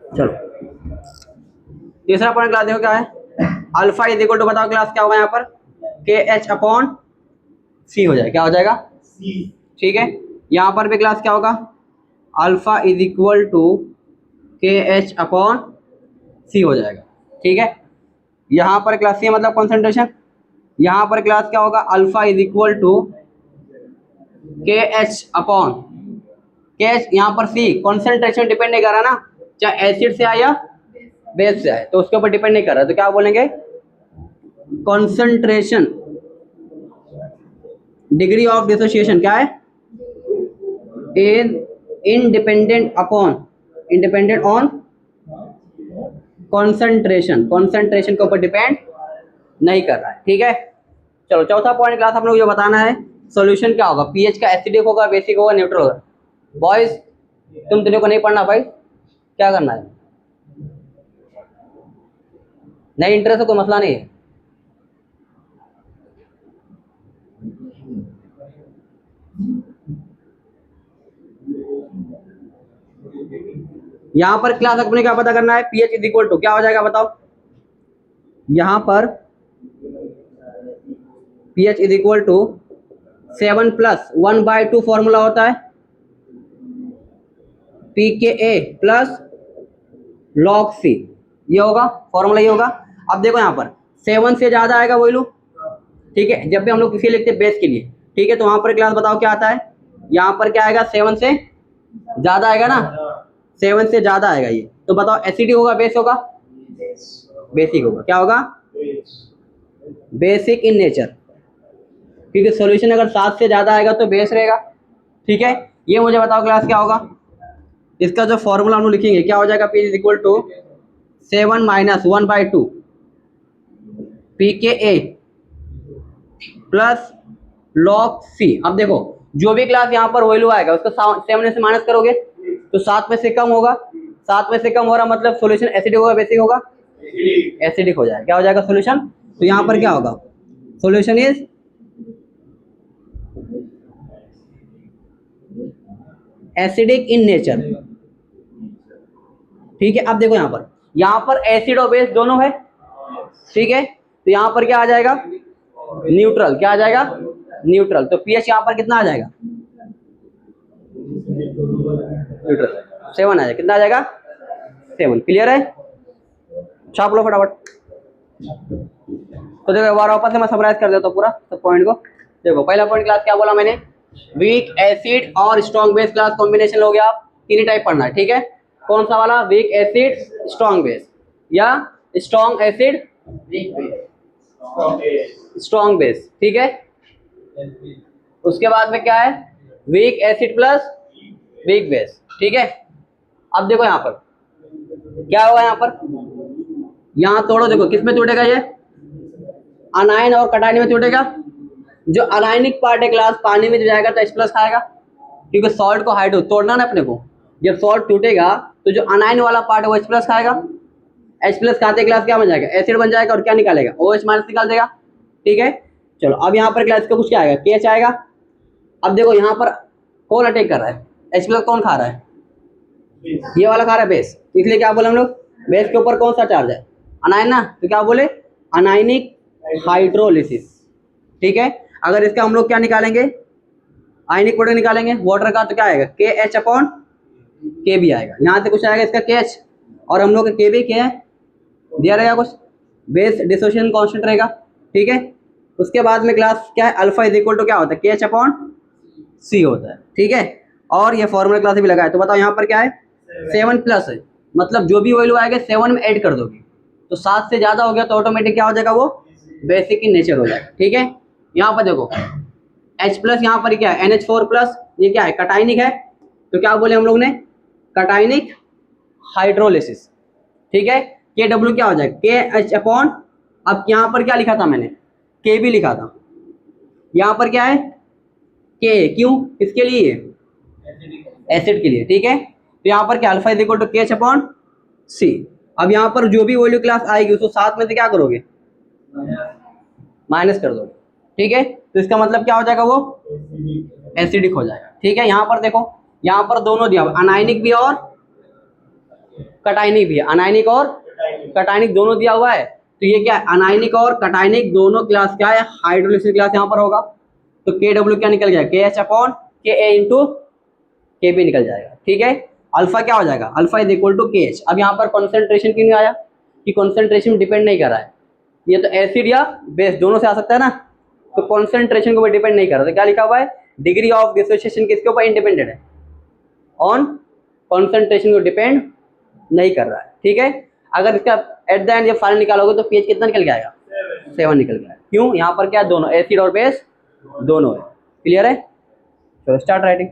चलो तीसरा पॉइंट क्लास देखो क्या है? अल्फा इज इक्वल टू, बताओ क्लास क्या होगा यहाँ पर? KH अपॉन C हो जाएगा। क्या हो जाएगा? ठीक है, यहाँ पर भी क्लास क्या होगा? Alpha is equal to KH upon C हो जाएगा। ठीक है, यहाँ पर क्लास C मतलब कॉन्सेंट्रेशन। यहाँ पर क्लास क्या होगा? Alpha is equal to KH upon KH, यहाँ पर C कॉन्सेंट्रेशन डिपेंड नहीं कर रहा ना, चाहे एसिड से आए या बेस से आए, तो उसके ऊपर डिपेंड नहीं कर रहा। तो क्या बोलेंगे? कॉन्सेंट्रेशन डिग्री ऑफ डिसोसिएशन क्या है? Is independent upon, independent on concentration, concentration के ऊपर डिपेंड नहीं कर रहा है। ठीक है, चलो चौथा पॉइंट क्लास हम लोग जो बताना है, सॉल्यूशन क्या होगा? पीएच का एसिडिक होगा, बेसिक होगा, न्यूट्रल होगा। बॉयज तुम तीनों को नहीं पढ़ना भाई, क्या करना है? नहीं इंटरेस्ट है, कोई मसला नहीं है। यहां पर क्लास अपने क्या पता करना है? पीएच इज इक्वल टू क्या हो जाएगा बताओ? यहां पर pH is equal to 7 plus 1/2 formula होता है pKa प्लस log C, ये होगा फॉर्मूला, ये होगा। अब देखो यहाँ पर 7 से ज्यादा आएगा वही लो। ठीक है, जब भी हम लोग किसी लिखते हैं बेस के लिए, ठीक है, तो वहां पर क्लास बताओ क्या आता है? यहाँ पर क्या आएगा? 7 से ज्यादा आएगा ना, 7 से ज्यादा आएगा ये। तो बताओ एसिडिक होगा, बेस होगा? बेसिक होगा। क्या होगा? बेसिक इन नेचर, क्योंकि सॉल्यूशन अगर 7 से ज्यादा आएगा तो बेस रहेगा। ठीक है, ये मुझे बताओ क्लास क्या होगा? इसका जो फॉर्मूला हम लोग लिखेंगे क्या हो जाएगा? P is equal to 7 minus 1/2 pKa plus log C। अब देखो जो भी क्लास यहाँ पर वैल्यू आएगा उसको 7 से माइनस करोगे तो 7 में से कम होगा। 7 में से कम हो रहा मतलब सॉल्यूशन एसिडिक होगा, बेसिक होगा? एसिडिक हो जाएगा। क्या हो जाएगा सॉल्यूशन? तो यहाँ पर क्या होगा? Solution is acidic in nature. ठीक है, अब देखो यहाँ पर एसिड और बेस दोनों है। ठीक है, तो यहाँ पर क्या आ जाएगा, न्यूट्रल। क्या आ जाएगा, न्यूट्रल। तो पीएच यहाँ पर कितना आ जाएगा, न्यूट्रल 7 आ जाएगा। कितना आ जाएगा, 7। क्लियर है, छाप लो फटाफट। तो देखो एक बार वापस से मैं समराइज कर देता हूँ पूरा सब पॉइंट को। देखो पहला पॉइंट क्लास क्या बोला मैंने, वीक एसिड और स्ट्रॉन्ग बेस क्लास कॉम्बिनेशन हो गया। तीन टाइप पढ़ना है। ठीक है, कौन सा वाला, वीक एसिड स्ट्रॉन्ग बेस, या स्ट्रॉन्ग एसिड स्ट्रॉन्ग बेस। ठीक है, उसके बाद में क्या है, weak acid plus weak base. ठीक है, अब देखो यहाँ पर क्या होगा, यहाँ तोड़ो, देखो किस में टूटेगा, ये अनायन और कटायन में टूटेगा। जो अनायनिक पार्ट है क्लास पानी में जाएगा तो H प्लस खाएगा, क्योंकि सॉल्ट को हाइड्रो तोड़ना ना अपने को। जब सॉल्ट टूटेगा तो जो अनायन वाला पार्ट है वो H प्लस खाएगा। H प्लस खाते क्लास क्या बन जाएगा, एसिड बन जाएगा, और क्या निकालेगा, OH माइनस निकाल देगा। ठीक है, चलो अब यहाँ पर क्लास का कुछ क्या आएगा, KH आएगा। अब देखो यहाँ पर कौन अटैक कर रहा है, H प्लस कौन खा रहा है, ये वाला खा रहा है बेस। इसलिए क्या बोले हम लोग, बेस के ऊपर कौन सा चार्ज है, अनायन ना, तो क्या बोले, अनायनिक हाइड्रोलिसिस। ठीक है, अगर इसका हम लोग क्या निकालेंगे, आयनिक प्रोडक्ट निकालेंगे वाटर का, तो क्या आएगा, KH अपॉन KB आएगा। यहाँ से कुछ आएगा इसका KH, और हम लोग का KB क्या है दिया रहेगा कुछ, बेस डिसोसिएशन कांस्टेंट रहेगा। ठीक है, उसके बाद में क्लास क्या है, अल्फा इज इक्वल टू क्या होता है, KH अपॉन C होता है। ठीक है, और ये फॉर्मूला क्लास भी लगा है। तो बताओ यहाँ पर क्या है, 7 प्लस है, मतलब जो भी वैल्यू आएगा 7 में ऐड कर दोगे, तो 7 से ज़्यादा हो गया तो ऑटोमेटिक क्या हो जाएगा, वो बेसिक इन नेचर हो जाएगा। ठीक है, यहाँ पर देखो H प्लस, यहाँ पर क्या है NH4 प्लस, ये क्या है कटाइनिक है, तो क्या बोले हम लोग ने, कटाइनिक हाइड्रोलिसिस। ठीक है, KW क्या हो जाएगा, KH अपॉन, अब यहाँ पर क्या लिखा था मैंने, KB लिखा था, यहाँ पर क्या है K, क्यों, किसके लिए, एसिड के लिए। ठीक है, तो यहाँ पर क्या alpha is equal to KH upon C। अब यहाँ पर जो भी वैल्यू क्लास आएगी उसको 7 में से क्या करोगे, माइनस कर दोगे। ठीक है, तो इसका मतलब क्या हो जाएगा, वो एसिडिक हो जाएगा। ठीक है, यहाँ पर देखो, यहाँ पर दोनों दिया, अनायनिक भी और कटायनिक भी है, अनायनिक और कटायनिक दोनों दिया हुआ है। तो ये क्या है, अनायनिक और कटायनिक दोनों क्लास क्या है, हाइड्रोलिसिस क्लास यहाँ पर होगा। तो KW क्या निकल गया, KH upon KA into KB निकल जाएगा। ठीक है, अल्फा क्या हो जाएगा, alpha is equal to KH। अब यहाँ पर कॉन्सेंट्रेशन क्यों नहीं आया, कि कॉन्सेंट्रेशन डिपेंड नहीं कर रहा है, ये तो एसिड या बेस दोनों से आ सकता है ना, तो कॉन्सेंट्रेशन के ऊपर डिपेंड नहीं कर रहा। तो क्या लिखा हुआ है, डिग्री ऑफ डिसोसिएशन किसके ऊपर इंडिपेंडेंट है, ऑन कॉन्सेंट्रेशन को डिपेंड नहीं कर रहा है। ठीक है, अगर इसका एट द एंड जब फाइनल निकालोगे तो पीएच कितना निकल के आएगा, 7 निकल के आएगा। क्यों, यहाँ पर क्या दोनों एसिड और बेस दोनों है। क्लियर है, चलो स्टार्ट राइटिंग।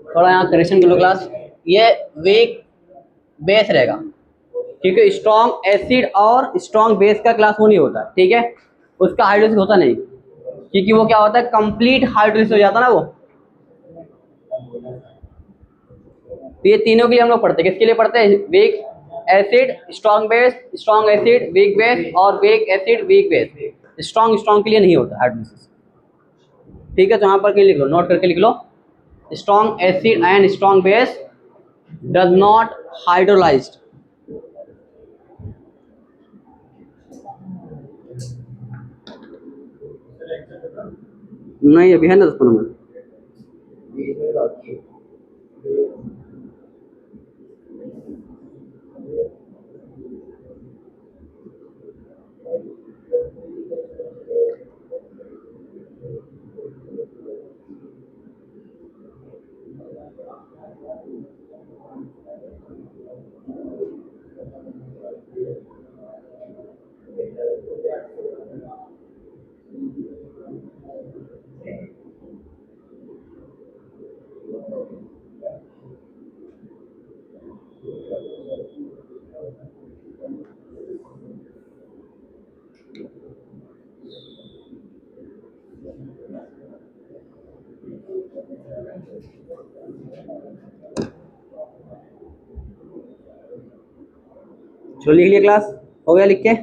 थोड़ा यहाँ करेक्शन कर लो क्लास, ये वीक बेस रहेगा, क्योंकि स्ट्रॉन्ग एसिड और स्ट्रॉन्ग बेस का क्लास वो नहीं होता। ठीक है, उसका हाइड्रोलिसिस होता नहीं, क्योंकि वो क्या होता है, कंप्लीट हाइड्रोलिसिस हो जाता ना वो। तो ये तीनों के लिए हम लोग पढ़ते हैं, किसके लिए पढ़ते हैं, weak acid strong base, strong acid weak base, और weak acid weak base. Strong strong के लिए नहीं होता हाइड्रोलिसिस। ठीक है, तो यहाँ पर कहीं लिख लो, नोट करके लिख लो, strong acid and strong base does not hydrolysed. नहीं अभी है ना 10-15 मिनट। चलो लिख लिया क्लास, हो गया लिख के।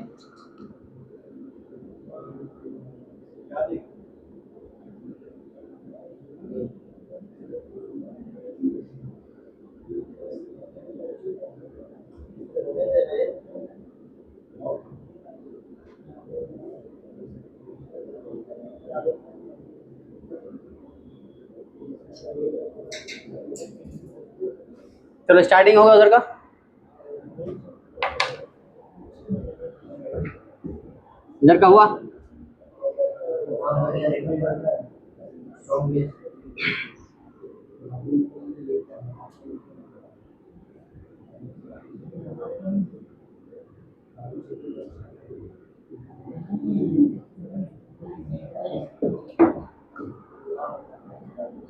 चलो स्टार्टिंग होगा उधर का। इधर का हुआ।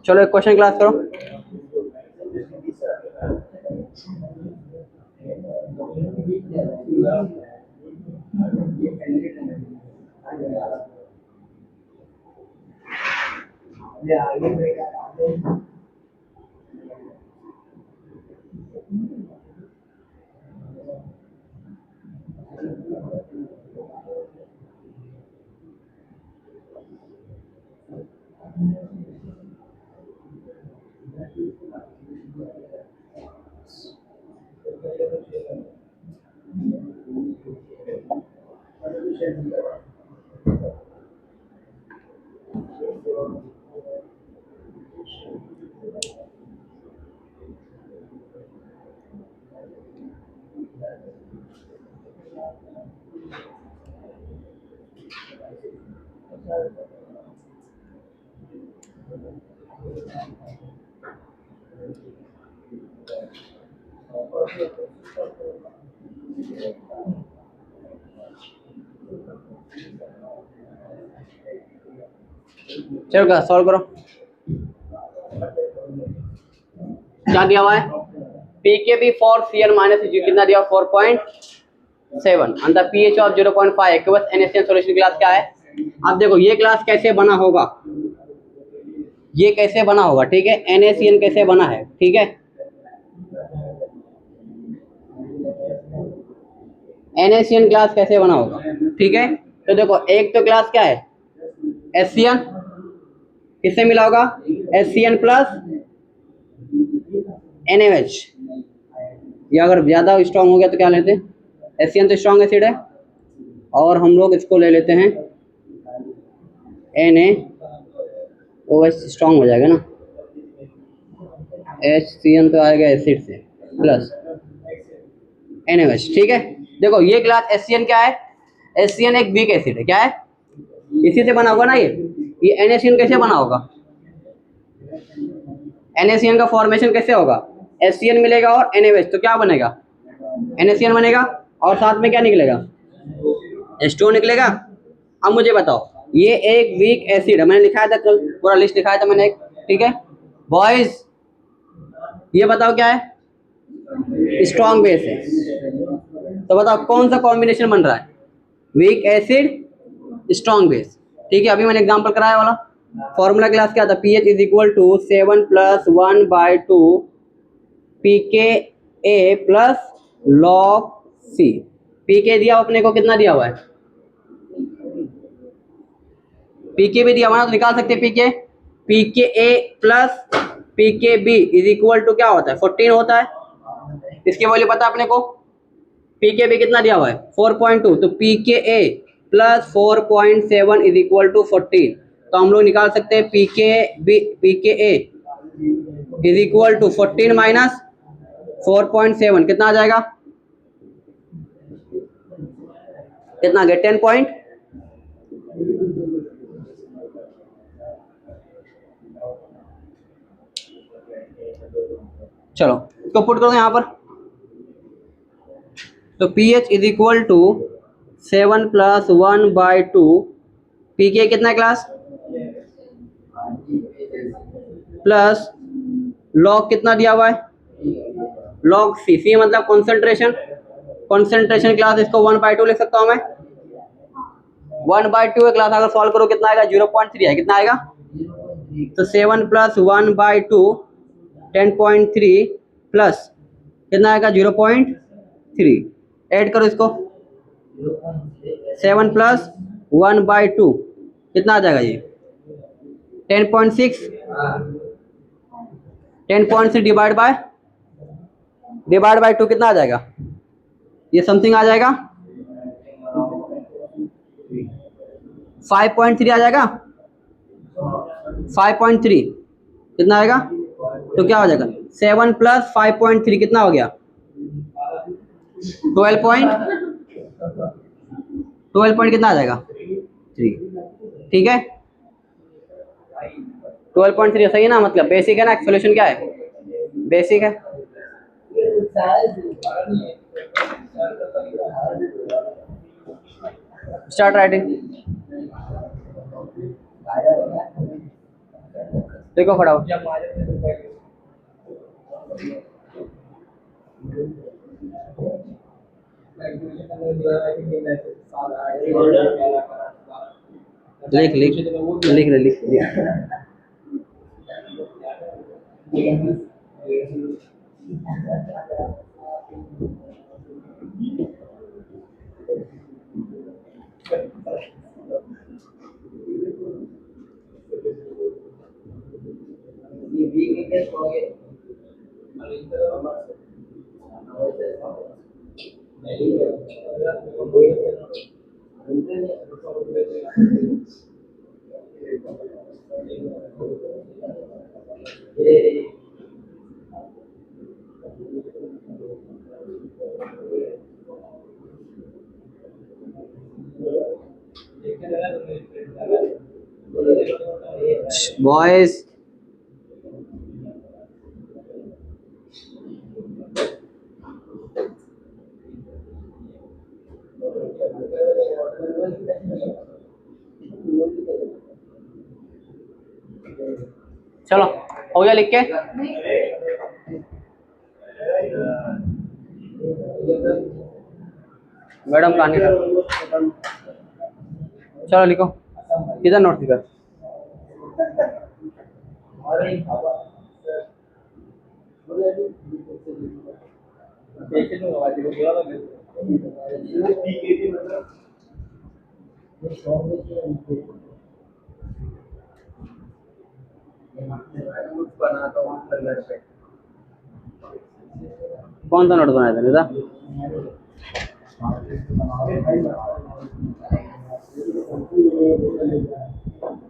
चलो एक क्वेश्चन क्लास करो। चलो क्लास सॉल्व करो। क्या दिया हुआ है? पीकेबी फॉर सीएन माइनस कितना दिया? 4.7 and the pH of 0.5 aqueous NaCN solution class क्या है? अब देखो ये क्लास कैसे बना होगा, ये कैसे बना होगा, ठीक है। NaCN कैसे बना है, ठीक है। NaCN क्लास कैसे बना होगा, ठीक है। तो देखो एक तो क्लास क्या है, HCN, किससे मिला होगा? HCN plus NaOH। या अगर ज्यादा स्ट्रांग हो गया तो क्या लेते हैं? HCN तो स्ट्रांग एसिड है, और हम लोग इसको ले लेते हैं NaOH, स्ट्रांग हो जाएगा ना। HCN तो आएगा एसिड से प्लस NaOH, ठीक है। देखो ये क्लास HCN क्या है? HCN एक वीक एसिड है, क्या है? इसी से बना होगा ना ये NaCN कैसे बना होगा? NaCN का फॉर्मेशन कैसे होगा? HCN मिलेगा और NaOH, तो क्या बनेगा? NaCN बनेगा, और साथ में क्या निकलेगा? H2O निकलेगा। अब मुझे बताओ, ये एक वीक एसिड है, मैंने लिखाया था कल, पूरा लिस्ट लिखाया था मैंने एक, ठीक है बॉयज। ये बताओ क्या है? स्ट्रॉन्ग बेस है। तो बताओ कौन सा कॉम्बिनेशन बन रहा है? वीक एसिड स्ट्रॉन्ग बेस, ठीक है। अभी मैंने एग्जांपल कराया वाला फॉर्मूला क्लास क्या था? PH is equal to 7 + 1/2 pKa plus log C। PK दिया अपने को, कितना दिया हुआ है? पीके भी दिया हुआ है, तो निकाल सकते हैं pK a plus pK b is equal to क्या होता है? 14 होता है। इसकी वैल्यू पता है अपने को? पीके बी कितना दिया हुआ है? 4.2, तो पीके a plus 4.7 is equal to 14। तो हम लोग निकाल सकते हैं pK A is equal to 14 minus 4.7, कितना आ जाएगा? कितना आ गया? 10 पॉइंट। चलो इसको पुट करो यहाँ पर। तो pH इज इक्वल टू 7 + 1/2 पीके कितना क्लास प्लस लॉग कितना दिया हुआ है? लॉग सी मतलब कॉन्सेंट्रेशन। कॉन्सेंट्रेशन क्लास इसको 1/2 लिख सकता हूँ मैं। 1/2 है क्लास, अगर सॉल्व करो कितना आएगा? 0.3 है। कितना आएगा? तो 7 + 1/2 10.3 प्लस कितना आएगा? 0.3। ऐड करो इसको, 7 प्लस 1/2 कितना आ जाएगा ये 10.6। 10.6 डिवाइड बाय 2 कितना आ जाएगा, ये समथिंग आ जाएगा 5.3 आ जाएगा। 5.3 कितना आएगा, तो क्या हो जाएगा 7 प्लस 5.3 कितना हो गया 12 पॉइंट कितना आ जाएगा 3। ठीक है 12.3 सही है ना, मतलब बेसिक है ना, सॉल्यूशन क्या है बेसिक है। स्टार्ट राइटिंग, देखो फटाफट। लिख लिख लिख लिख बॉयज। चलो हो गया लिख के, मैडम कहानी का चलो लिखो, किधर नोट किधर कौन सा नोट बनाया था निदा?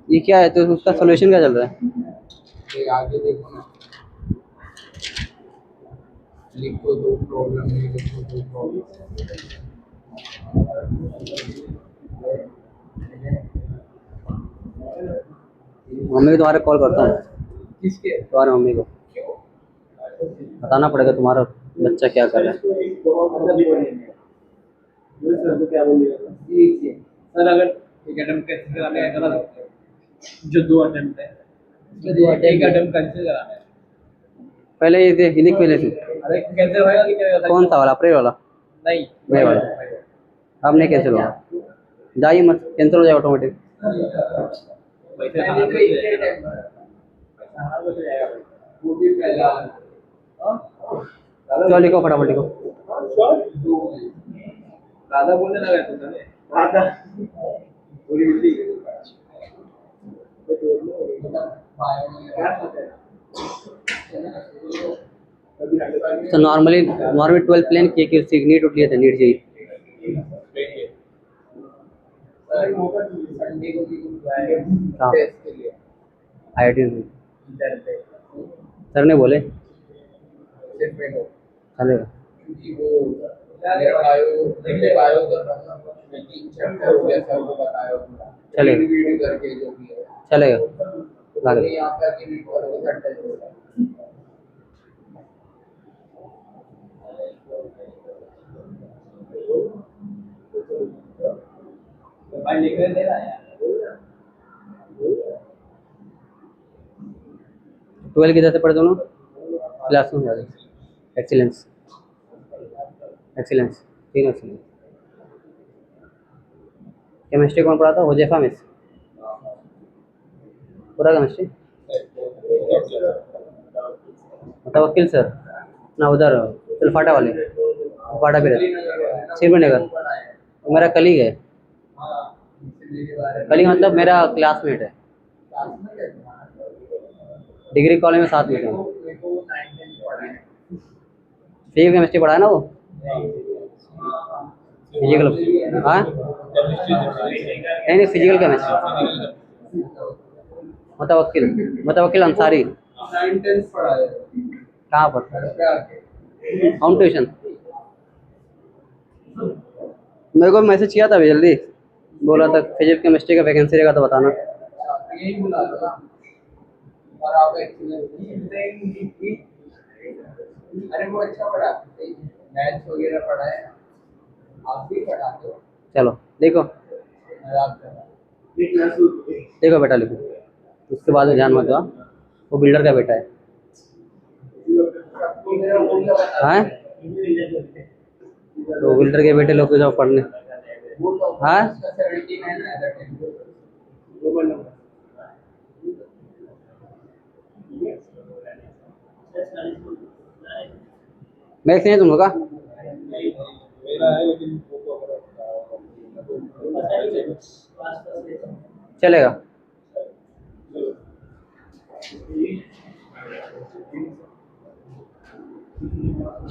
ये क्या है, तो उसका सॉल्यूशन क्या चल रहा है? आगे देखो ना, लिखो दो प्रॉब्लम नहीं, लिखो दो प्रॉब्लम। मम्मी को तुम्हारे कॉल करता हूँ, किसके? तुम्हारे मम्मी को बताना पड़ेगा तुम्हारा बच्चा क्या कर रहा है। सर अगर एक अटेम्प्ट कैंसिल कराने का करा सकते हैं, जो 2 अटेम्प्ट है एक अटेम्प्ट कैंसिल कराना है। पहले ये देख लिख पहले से, अरे कैंसिल होएगा कि नहीं होगा? कौन सा वाला, अप्रैल वाला? नहीं मई वाला। अब नहीं कैंसिल होगा, जाइए मत, कैंसिल हो जाए ऑटोमेटिक। चलो लिखो फटाफट लिखो। दादा बोलने लगा तो सर दादा पूरी बिल्ली तो नॉर्मली 12 प्लेन के नीट उठ लिए थे, नीट जी संडे को भी हाँ टेस्ट के लिए IIT सर ने बोले चलेगा, चलेगा। क्योंकि वो बायो कर रहा था, मैं 3 चैप्टर हो गया सर को बताया पूरा, चलेगा। रीड करके जो भी है चलेगा अगर यहाँ पे आके रीड करोगे सर टेस्ट होगा। भाई लिख रहे थे ना यार 12 किधर से पढ़े दोनों क्लास में जाते, एक्सीलेंस एक्सीलेंस तीन एक्सीलेंस। केमिस्ट्री कौन पढ़ा था, हुजैफा मिस पूरा केमिस्ट्री, मतलब वकील सर ना, उधर फाटा वाले फाटा भी रहते सिरमनगर तो मेरा कलीग है। हाँ, मेरे बारे में कलीग मतलब मेरा क्लासमेट है, क्लास में कैसे? डिग्री कॉलेज में साथ में थे। मेरे को 9-10 पढ़ा है। फिजिक्स केमिस्ट्री पढ़ा है ना वो, फिजिकल, हाँ नहीं नहीं फिजिकल केमिस्ट्री। मुतवक्किल, मुतवक्किल अंसारी। 9-10 पढ़ा है। कहाँ पर? घर पे आके। Home tuition. मेरे को मैसेज किया था अभी जल्दी, बोला था फिजिक्स केमिस्ट्री का वैकेंसी रहेगा तो बताना। यही बुला लो ना। और आप एक्सीलेंस अरे वो अच्छा पढ़ा, मैथ्स वगैरह पढ़ा है, आप भी पढ़ाते हो। चलो देखो, मजाक कर रहा देखो बेटा लिखो, उसके बाद में ध्यान मत दो, वो बिल्डर का बेटा है। सबको मेरा वो क्या बता हाँ तो बिल्डर के बेटे लोग को जाओ पढ़ने। वो तो हाँ उसका 17 है ना एट टाइम। मैथ्स नहीं है तुम लोग का? मेरा है लेकिन वो तो चलेगा।